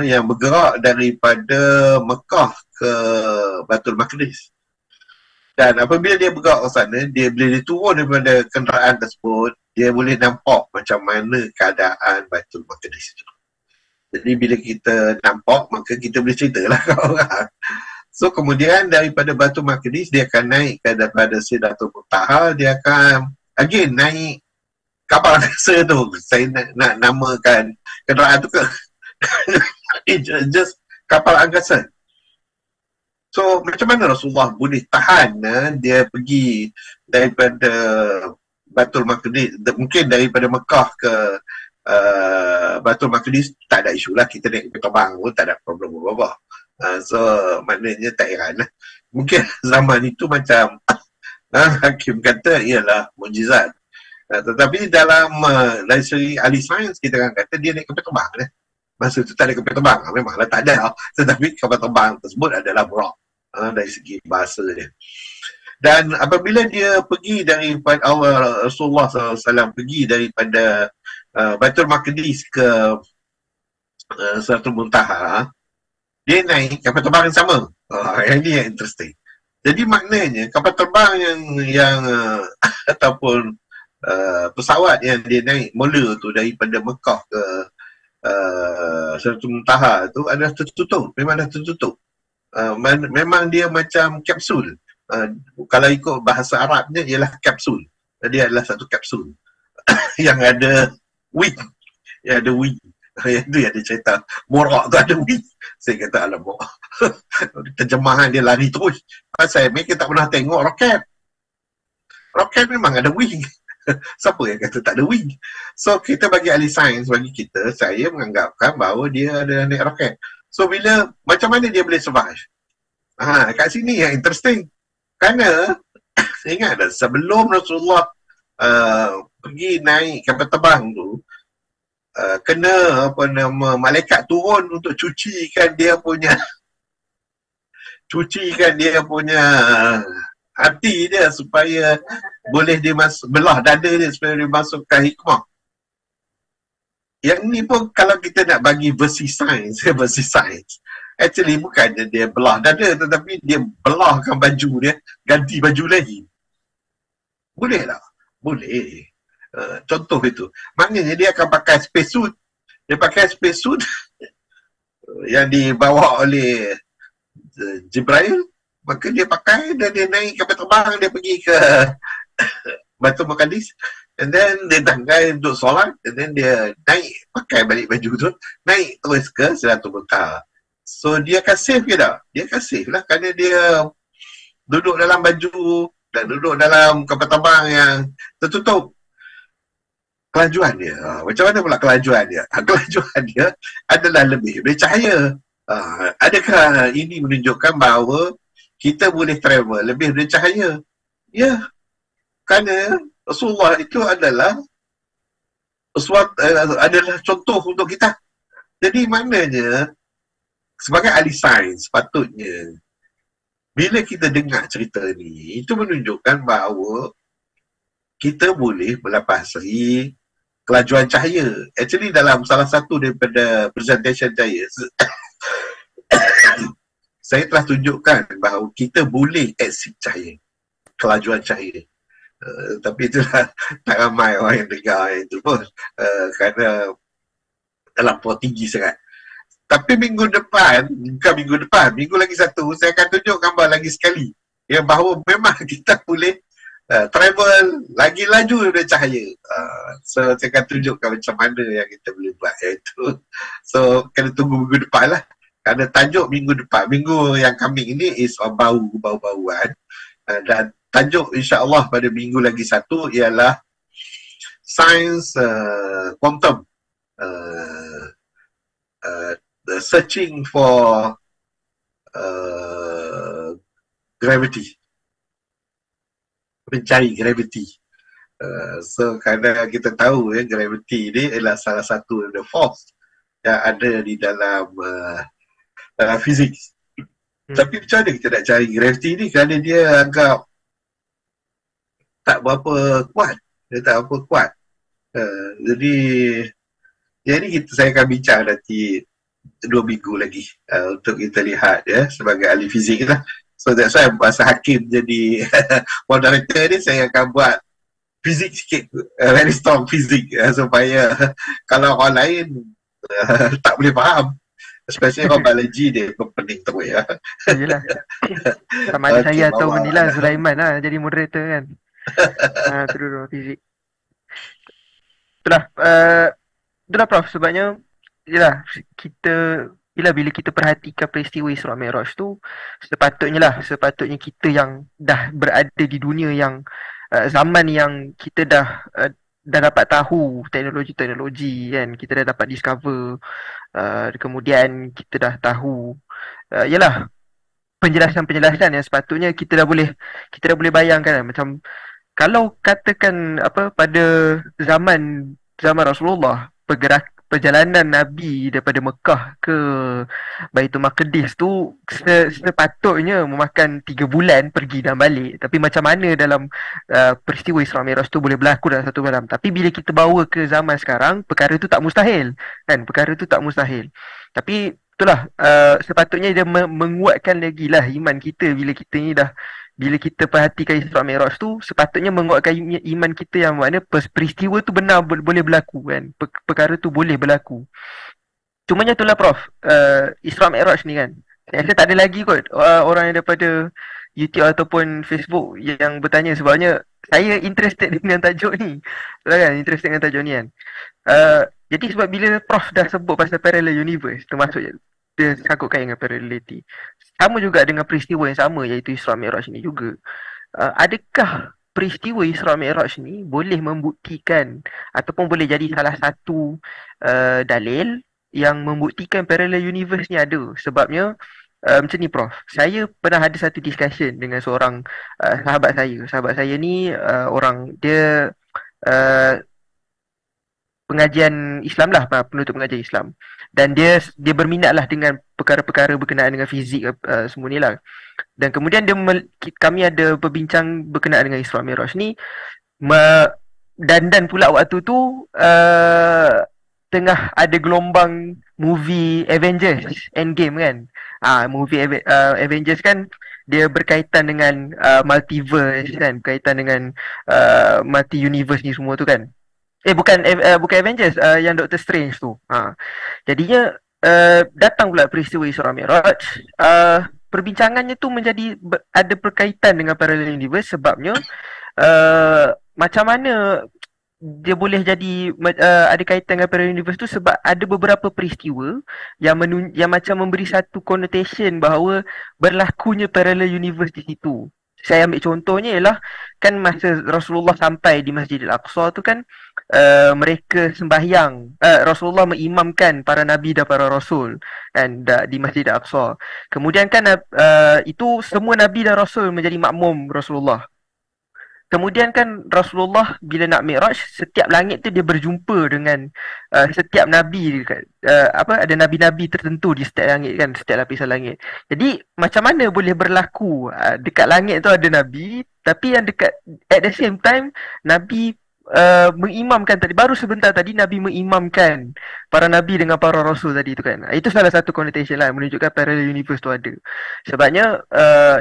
yang bergerak daripada Mekah ke Baitul Maqdis. Dan apabila dia bergerak ke sana, bila dia turun daripada kenderaan tersebut, dia boleh nampak macam mana keadaan Baitul Maqdis itu. Jadi bila kita nampak, maka kita boleh ceritalah ke orang. So kemudian daripada Baitul Maqdis dia akan naik daripada Sidratul Muntaha, dia akan again naik kapal angkasa tu. Saya nak namakan kenderaan tu just kapal angkasa. So macam mana Rasulullah boleh tahan dia pergi daripada Baitul Maqdis, mungkin daripada Mekah ke Baitul Maqdis tak ada isu lah, kita naik terbang pun tak ada problem apa-apa. So maknanya tak heran lah. Mungkin zaman itu macam Hakim kata ialah mukjizat. Tetapi dari segi ahli sains kita akan kata dia naik kapal terbang lah. Masa tu tak ada kapal terbang. Memanglah tak ada. Tetapi kapal terbang tersebut adalah burak. Dari segi bahasa dia. Dan apabila dia pergi daripada Rasulullah SAW pergi daripada Baitul Maqdis ke Sidratul Muntaha, dia naik kapal terbang yang sama. Yang ni yang interesting. Jadi maknanya kapal terbang yang ataupun pesawat yang dia naik mula tu daripada Mekah ke Sidratul Muntaha tu adalah tertutup. Memang dah tertutup. Memang dia macam kapsul. Kalau ikut bahasa Arabnya ialah kapsul. Dia adalah satu kapsul yang ada wing. Yang ada wing. Yang tu yang dia cerita Morak tu ada wing. Saya kata alamak. Terjemahan dia lari terus. Pasal mereka tak pernah tengok roket. Roket memang ada wing. Siapa yang kata tak ada wing? So kita bagi ahli sains, bagi kita, saya menganggapkan bahawa dia ada naik roket. So bila, macam mana dia boleh survive? Kat sini yang interesting. Kerana saya ingat dah sebelum Rasulullah pergi naik kapal terbang tu, kena malaikat turun untuk cucikan dia punya hati dia supaya boleh dia belah dada dia supaya dia masukkan hikmah. Yang ni pun kalau kita nak bagi versi sains, actually bukan dia belah dada, tetapi dia belahkan baju dia, ganti baju lagi. Boleh tak? Boleh. Contoh itu. Maknanya dia akan pakai spacesuit. Dia pakai spacesuit yang dibawa oleh Jibril. Maka dia pakai dan dia naik kapal terbang, dia pergi ke Baitul Maqdis. And then dia tanggai untuk solat. And then dia naik, pakai balik baju tu, naik terus ke Sidratul Muntaha. So dia akan save ke tak? Dia akan save lah kerana dia duduk dalam baju dan duduk dalam kapal terbang yang tertutup. Kelajuan dia, macam mana pula kelajuan dia? Kelajuan dia adalah lebih bercahaya. Adakah ini menunjukkan bahawa kita boleh travel lebih bercahaya? Ya, kerana Rasulullah itu adalah contoh untuk kita. Jadi maknanya sebagai ahli sains sepatutnya bila kita dengar cerita ni, itu menunjukkan bahawa kita boleh melapasi kelajuan cahaya. Actually dalam salah satu daripada presentation saya telah tunjukkan bahawa kita boleh exit cahaya, kelajuan cahaya. Tapi itulah tak ramai orang yang dengar itu pun kerana terlampau tinggi sangat. Tapi minggu lagi satu, saya akan tunjuk gambar lagi sekali yang bahawa memang kita boleh travel lagi laju daripada cahaya. So saya akan tunjukkan macam mana yang kita boleh buat itu. So kena tunggu minggu depan lah. Kerana tajuk minggu depan, minggu yang coming ini is bau-bauan. Dan tajuk insya-Allah pada minggu lagi satu ialah Science Quantum. Searching for gravity. Mencari gravity. So kerana kita tahu gravity ni adalah salah satu the force yang ada di dalam fizik. Tapi macam mana kita nak cari gravity ni kerana dia agak tak berapa kuat. Dia tak berapa kuat. Jadi yang ni saya akan bincang nanti 2 minggu lagi untuk kita lihat sebagai ahli fizik lah. So that's why masa Hakim jadi moderator ni, saya akan buat fizik sikit, very strong fizik supaya kalau orang lain tak boleh faham, especially orang biologi dia pun pening terus ya. Yelah. Sama ada saya atau Menila Sulaiman lah jadi moderator kan. Terus fizik. Itulah Prof, sebabnya bila kita perhatikan peristiwa Isra Mi'raj tu, sepatutnya kita yang dah berada di dunia yang zaman yang kita dah dapat tahu teknologi kan, kita dah dapat discover, kemudian kita dah tahu penjelasan yang sepatutnya kita dah boleh bayangkan macam kalau katakan pada zaman Rasulullah perjalanan Nabi daripada Mekah ke Baitul Maqdis tu sepatutnya memakan 3 bulan pergi dan balik. Tapi macam mana dalam peristiwa Isra Mi'raj tu boleh berlaku dalam 1 malam. Tapi bila kita bawa ke zaman sekarang, perkara tu tak mustahil. Kan? Perkara tu tak mustahil. Tapi itulah sepatutnya dia menguatkan lagi lah iman kita bila kita perhatikan Isra Mi'raj tu, sepatutnya menguatkan iman kita yang mana peristiwa tu benar boleh berlaku kan. Perkara tu boleh berlaku. Cumanya itulah Prof, Isra Mi'raj ni kan, saya rasa tak ada lagi kot orang yang daripada YouTube ataupun Facebook yang bertanya, sebabnya saya interested dengan tajuk ni. Betul kan, interested dengan tajuk ni kan. Jadi sebab bila Prof dah sebut pasal parallel universe, termasuk dia sangkut kait dengan parallelity, sama juga dengan peristiwa yang sama, iaitu Isra Mi'raj ni juga. Adakah peristiwa Isra Mi'raj ni boleh membuktikan ataupun boleh jadi salah satu dalil yang membuktikan parallel universe ni ada? Sebabnya macam ni Prof, saya pernah ada satu discussion dengan seorang sahabat saya. Sahabat saya ni orang dia pengajian Islam lah, penutup pengajian Islam, dan dia berminat lah dengan perkara-perkara berkenaan dengan fizik semua ni lah. Dan kemudian kami ada berbincang berkenaan dengan Isra Mi'raj ni, dan pula waktu tu tengah ada gelombang movie Avengers Endgame kan. Movie Avengers kan dia berkaitan dengan multiverse kan, berkaitan dengan multi universe ni semua tu kan. Bukan Avengers, yang Doctor Strange tu. Jadinya datang pula peristiwa Isra Mi'raj. Perbincangannya tu menjadi ada berkaitan dengan parallel universe, sebabnya macam mana dia boleh jadi ada kaitan dengan parallel universe tu, sebab ada beberapa peristiwa yang macam memberi satu connotation bahawa berlakunya parallel universe di situ. Saya ambil contohnya ialah kan masa Rasulullah sampai di Masjidil Aqsa tu kan, mereka sembahyang, Rasulullah mengimamkan para nabi dan para rasul kan di Masjidil Aqsa. Kemudian kan itu semua nabi dan rasul menjadi makmum Rasulullah. Kemudian kan Rasulullah bila nak Mi'raj, setiap langit tu dia berjumpa dengan setiap nabi dekat, ada nabi-nabi tertentu di setiap langit kan, setiap lapisan langit. Jadi macam mana boleh berlaku dekat langit tu ada nabi, tapi yang dekat at the same time nabi mengimamkan tadi, baru sebentar tadi Nabi mengimamkan para Nabi dengan para Rasul tadi tu kan. Itu salah satu connotation lah, menunjukkan parallel universe tu ada. Sebabnya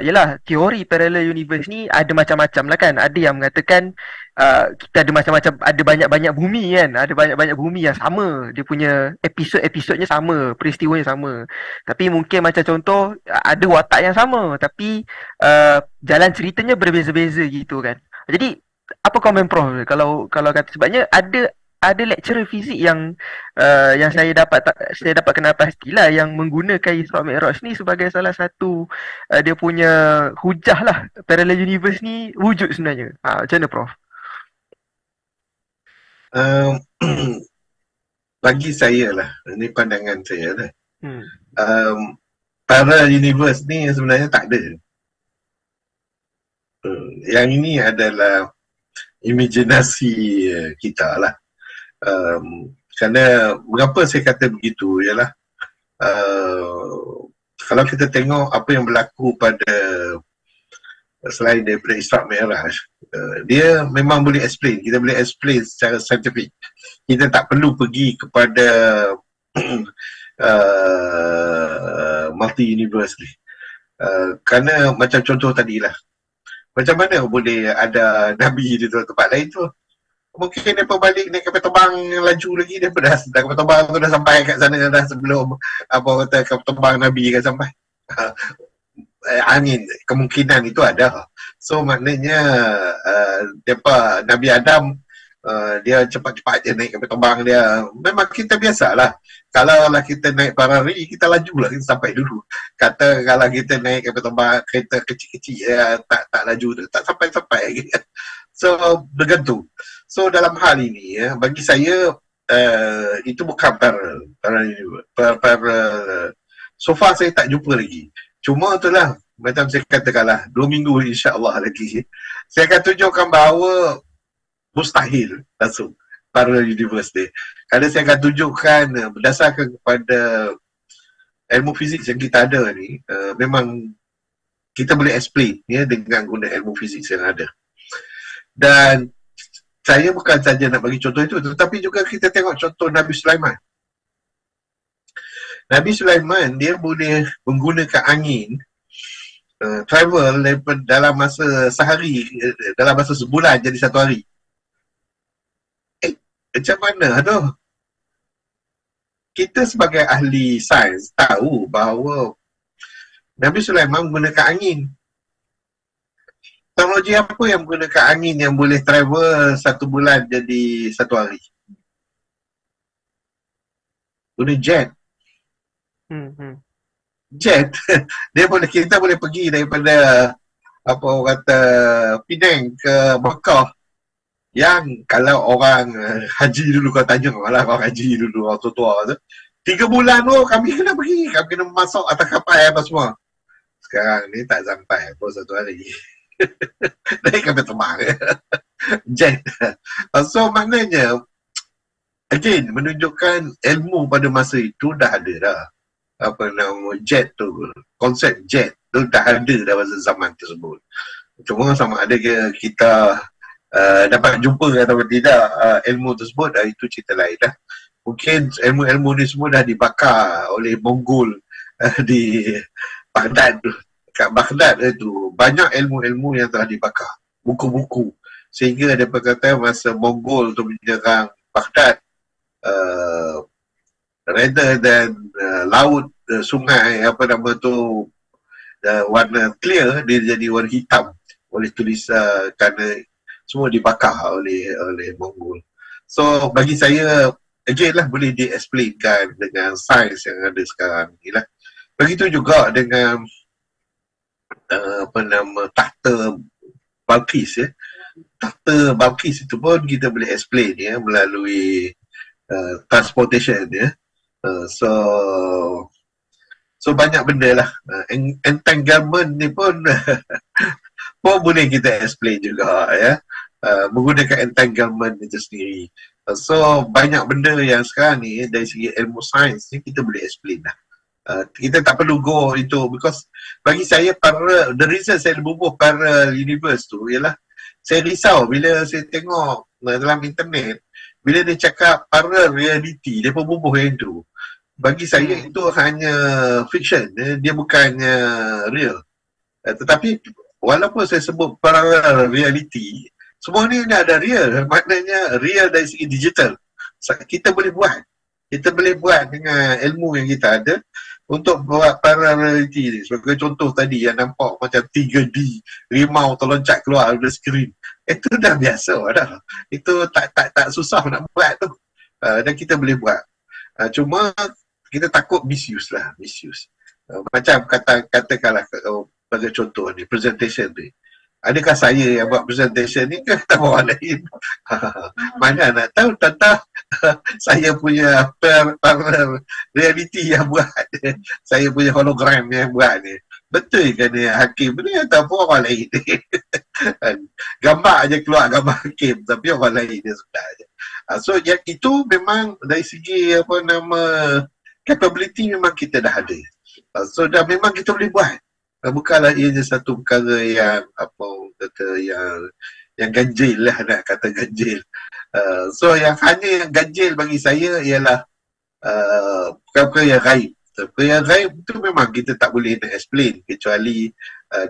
yelah, teori parallel universe ni ada macam-macam lah kan. Ada yang mengatakan kita ada macam-macam, ada banyak-banyak bumi kan, ada banyak-banyak bumi yang sama, dia punya episod-episodnya sama, peristiwanya sama, tapi mungkin macam contoh ada watak yang sama, tapi jalan ceritanya berbeza-beza gitu kan. Jadi apa komen Prof kalau kata, sebabnya ada lecturer fizik yang saya dapat kenal pastilah yang menggunakan Isra Mi'raj ni sebagai salah satu dia punya hujah lah, parallel universe ni wujud sebenarnya. Macam mana Prof? Bagi saya lah, ini pandangan saya lah. Parallel universe ni sebenarnya tak ada. Yang ini adalah imaginasi kita lah. Kerana mengapa saya kata begitu ialah kalau kita tengok apa yang berlaku pada selain daripada Isra Mi'raj, dia memang boleh explain, kita boleh explain secara saintifik. Kita tak perlu pergi kepada multi universe ni. Kerana macam contoh tadilah, macam mana boleh ada Nabi di tempat lain tu? Mungkin dia balik naik kapal terbang laju lagi, dia dah kapal terbang tu dah sampai kat sana dah sebelum kata kapal terbang Nabi kan sampai. Kemungkinan itu ada. So maknanya Nabi Adam dia cepat-cepat je naik kapal terbang dia. Memang kita biasalah. Kalau lah kita naik Ferrari, kita laju lah, kita sampai dulu. Kata kalau kita naik kapal terbang kereta kecil-kecil tak laju, tak sampai-sampai lagi. So bergantung. So dalam hal ini bagi saya itu bukan so far saya tak jumpa lagi. Cuma itulah, macam saya katakanlah, 2 minggu insya-Allah lagi saya akan tunjukkan bahawa mustahil langsung parallel universe ni. Kerana saya akan tunjukkan berdasarkan kepada ilmu fizik yang kita ada ni, memang kita boleh explain ya dengan guna ilmu fizik yang ada. Dan saya bukan saja nak bagi contoh itu, tetapi juga kita tengok contoh Nabi Sulaiman. Nabi Sulaiman dia boleh menggunakan angin travel dalam masa sehari, dalam masa sebulan jadi satu hari. Macam mana tu? Kita sebagai ahli sains tahu bahawa Nabi Sulaiman menggunakan angin. Teknologi apa yang menggunakan angin yang boleh travel satu bulan jadi satu hari? Guna jet. Jet. Kita boleh pergi daripada apa orang kata Penang ke Mekah. Yang kalau orang haji dulu, kau tanya malah orang haji dulu, orang tua-tua tu, 3 bulan tu kami kena pergi, kami kena masuk atas kapal apa semua. Sekarang ni tak sampai pun satu hari. Naik kami terbang. Jet. So maknanya again menunjukkan ilmu pada masa itu dah ada dah. Apa nama jet tu, konsep jet tu dah ada dah pada zaman tersebut. Cuma sama ada kita dapat jumpa atau tidak ilmu tersebut, itu cerita lain lah. Mungkin ilmu-ilmu ni semua dah dibakar oleh Mongol di Baghdad. Kat Baghdad itu banyak ilmu-ilmu yang telah dibakar, buku-buku, sehingga ada perkataan masa Mongol tu menyerang Baghdad, rather than laut, sungai apa nama tu warna clear, dia jadi warna hitam oleh tulisan, kerana semua dibakar oleh Mongol. So bagi saya again lah boleh di-explainkan dengan sains yang ada sekarang ni lah. Begitu juga dengan apa nama tahta Balqis ya. Tahta Balqis itu pun kita boleh explain ya melalui transportation ya. So banyak benda lah. Entanglement ni pun pun boleh kita explain juga ya. Menggunakan entanglement itu sendiri. So banyak benda yang sekarang ni dari segi ilmu sains ni kita boleh explain lah. Kita tak perlu go itu, because bagi saya the reason saya bubuh parallel universe tu ialah saya risau bila saya tengok dalam internet, bila dia cakap parallel reality, dia pun bubuh yang tu. Bagi saya itu hanya fiction, dia bukannya real. Tetapi walaupun saya sebut parallel reality, semua ni ada real, maknanya real dari segi digital. Kita boleh buat dengan ilmu yang kita ada untuk buat parallelity ni. Sebagai contoh tadi yang nampak macam 3D, rimau terloncat keluar dari skrin, itu dah biasa dah. Itu tak susah nak buat tu. Dan kita boleh buat. Cuma kita takut misuse. Macam katakanlah sebagai contoh ni, presentation ni. Adakah saya yang buat presentation ni ke tak orang lain? Mana nak tahu, tentang saya punya parallel reality yang buat, saya punya hologram yang buat ni. Betul ke ni Hakim ni ataupun orang lain ni? Gambar aja keluar gambar Hakim, tapi orang lain dia sudah aja. So yang itu memang dari segi apa nama capability memang kita dah ada. So dah memang kita boleh buat. Bukanlah ianya satu perkara yang apa kata yang ganjil lah, nak kata ganjil. So yang hanya yang ganjil bagi saya ialah perkara yang gaib. Perkara yang gaib tu memang kita tak boleh nak explain kecuali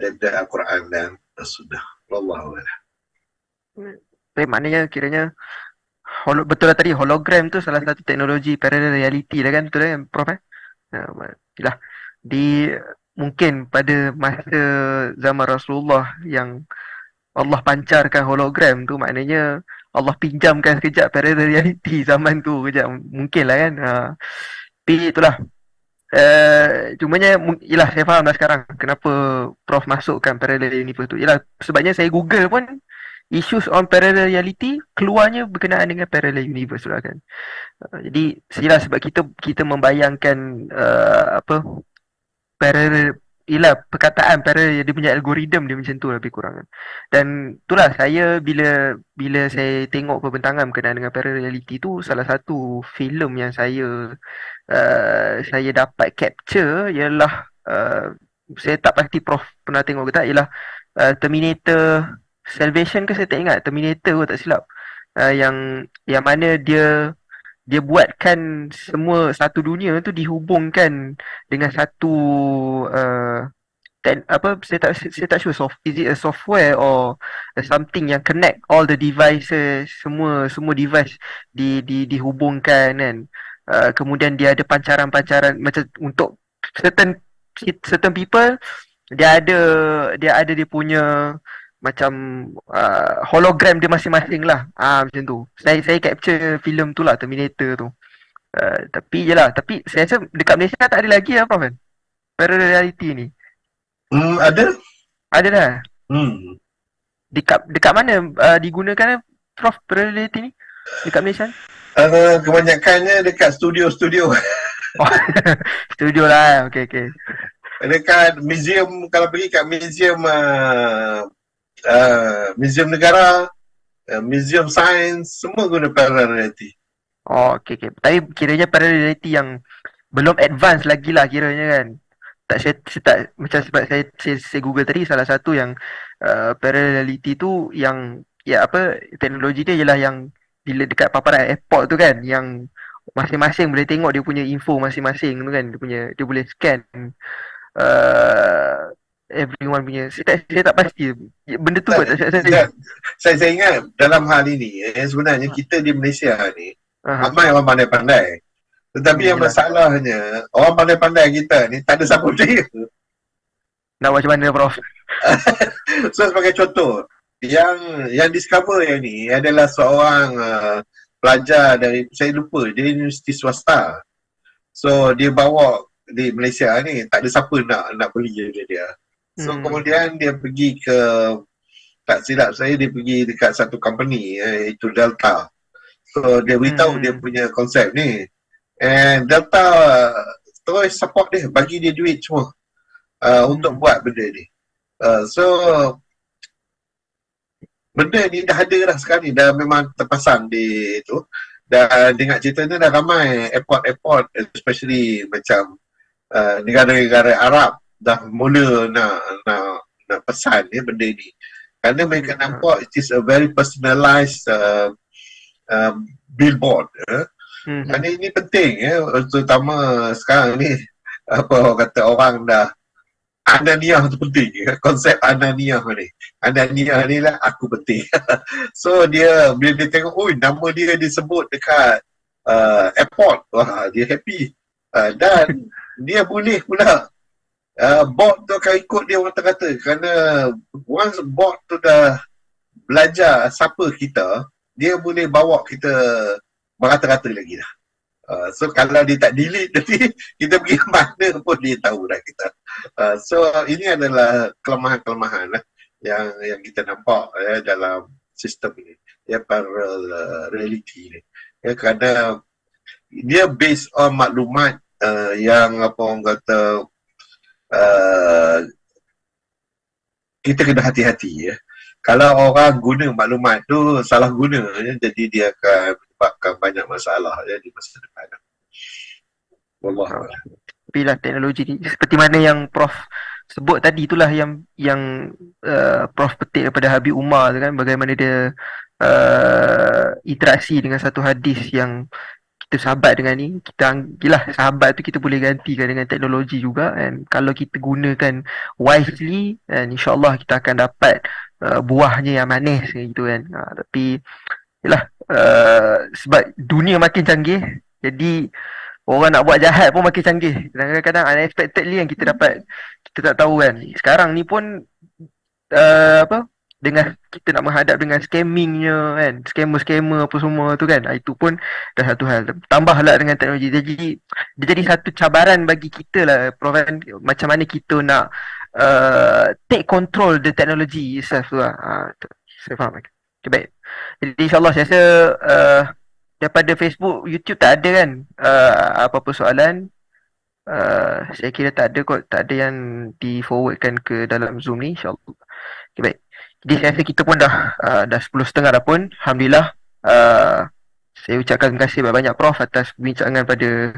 daripada Al-Quran dan Sunnah. Wallahualam. Baik, maknanya kiranya betul lah tadi, hologram tu salah satu teknologi parallel reality lah kan, betul lah Prof? Yalah, mungkin pada masa zaman Rasulullah yang Allah pancarkan hologram tu, maknanya Allah pinjamkan sekejap parallel reality zaman tu kejap, mungkin lah kan. Tapi itulah, cumanya yelah, saya faham dah sekarang kenapa Prof masukkan parallel universe tu. Yelah, sebabnya saya Google pun issues on parallel reality, keluarnya berkenaan dengan parallel universe lah kan. Jadi yelah, sebab kita membayangkan parallel Yelah, perkataan parallel, dia punya algoritma dia macam tu lebih kurang kan. Dan itulah saya bila bila saya tengok perbentangan berkenaan dengan parallel reality tu, salah satu filem yang saya dapat capture ialah saya tak pasti Prof pernah tengok ke tak, ialah Terminator Salvation ke, saya tak ingat, Terminator kot tak silap. Yang mana dia buatkan semua satu dunia tu dihubungkan dengan satu apa, saya tak sure is it a software or something yang connect all the devices, semua device dihubungkan kan. Kemudian dia ada pancaran-pancaran macam untuk certain certain people, dia ada dia punya macam hologram dia masing-masing lah. Macam tu. Saya capture filem tu lah, Terminator tu. Tapi jelah, tapi saya rasa dekat Malaysia tak ada lagi lah Prof kan. Parallel reality ni. Ada? Ada dah. Hmm. Dekat mana digunakan Prof parallel reality ni dekat Malaysia? Kebanyakannya dekat studio-studio. Oh, studio lah. Okay. Dekat museum, kalau pergi kat museum museum negara, museum sains, semua guna parallel reality. Oh, okay. Tapi kiranya parallel reality yang belum advance lagi lah kiranya kan. Saya tak, macam sebab saya Google tadi, salah satu yang parallel reality tu yang ya apa, teknologi dia ialah yang bila dekat paparan airport tu kan, yang masing-masing boleh tengok dia punya info masing-masing tu kan, dia boleh scan everyone punya. Saya tak pasti benda tu buat tak saya ingat dalam hal ini sebenarnya kita di Malaysia ni ramai orang pandai-pandai. Tetapi yang masalahnya, orang pandai-pandai kita ni tak ada siapa percaya. Nak buat macam mana Prof? So sebagai contoh, yang discover yang ni adalah seorang pelajar dari, saya lupa, dia universiti swasta. So dia bawa di Malaysia ni, tak ada siapa nak beli dia. So kemudian dia pergi ke, tak silap saya, dia pergi dekat satu company iaitu Delta. So dia beritahu dia punya konsep ni. And Delta terus support dia, bagi dia duit semua untuk buat benda ni. So benda ni dah ada dah sekarang ni, dah memang terpasang di tu. Dan dengar cerita ni dah ramai airport, especially macam negara-negara Arab dah mula nak pesan benda ni. Kerana mereka nampak it is a very personalized billboard. Kerana ini penting terutama sekarang ni, apa orang kata, orang dah ananiah tu penting, konsep ananiah ni lah aku penting. So dia bila dia tengok nama dia disebut dekat airport, wah dia happy. Dan dia boleh pula bot tu akan ikut dia, orang kata, kerana once bot tu dah belajar siapa kita, dia boleh bawa kita berata-rata lagi dah. So kalau dia tak delete nanti kita pergi mana pun dia tahu dah kita. So ini adalah kelemahan-kelemahan lah yang kita nampak dalam sistem ini, parallel reality ni. Kerana dia based on maklumat yang apa orang kata, kita kena hati-hati Kalau orang guna maklumat tu salah guna, jadi dia akan menyebabkan banyak masalah di masa depan. Wallahualam. Tapi lah teknologi ni seperti mana yang Prof sebut tadi, itulah yang Prof petik daripada Habib Umar tu kan, bagaimana dia interaksi dengan satu hadis yang kita sahabat dengan ni, kita yelah, sahabat tu kita boleh gantikan dengan teknologi juga, and kalau kita gunakan wisely, and insyaAllah kita akan dapat buahnya yang manis gitu kan. Tapi yelah, sebab dunia makin canggih, jadi orang nak buat jahat pun makin canggih. Kadang-kadang unexpectedly yang kita dapat, kita tak tahu kan. Sekarang ni pun dengan kita nak menghadap dengan scammingnya kan, scammer apa semua tu kan, itu pun dah satu hal. Tambahlah dengan teknologi, dia jadi satu cabaran bagi kita lah Prof, macam mana kita nak take control the technology itself tu lah. Saya faham. Okay, baik. Jadi insyaAllah saya rasa daripada Facebook, YouTube tak ada kan apa-apa soalan. Saya kira tak ada kot, tak ada yang di forwardkan ke dalam Zoom ni, insyaAllah. Okay, baik. Jadi saya rasa kita pun dah 10.30 dah pun. Alhamdulillah. Uh, saya ucapkan terima kasih banyak-banyak Prof atas perbincangan pada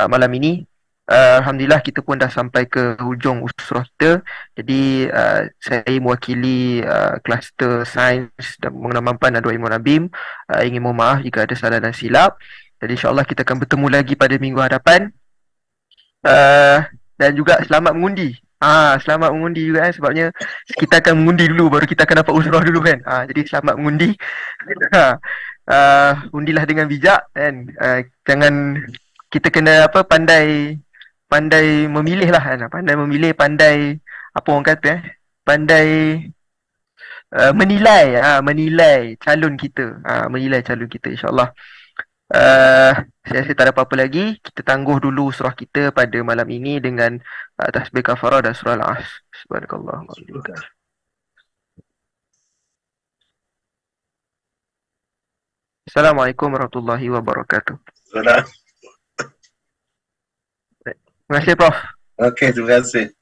malam ini. Alhamdulillah kita pun dah sampai ke hujung usrah kita. Jadi saya mewakili kluster sains dan mengenal mampan dan ilmu Nabim. Ingin mohon maaf jika ada salah dan silap. Jadi insyaAllah kita akan bertemu lagi pada minggu hadapan. Dan juga selamat mengundi. Selamat mengundi juga kan, sebabnya kita akan mengundi dulu baru kita akan dapat usrah dulu kan. Jadi selamat mengundi. Undilah dengan bijak kan. Jangan, kita kena pandai pandai memilih lah kan. Pandai memilih, pandai apa orang kata pandai menilai menilai calon kita. Menilai calon kita, insyaallah. Saya rasa tak ada apa-apa lagi. Kita tangguh dulu surah kita pada malam ini dengan tasbih kafarah dan surah Al-As. Subhanakallah. Assalamualaikum warahmatullahi wabarakatuh. Salam. Terima kasih Prof. Okey, terima kasih.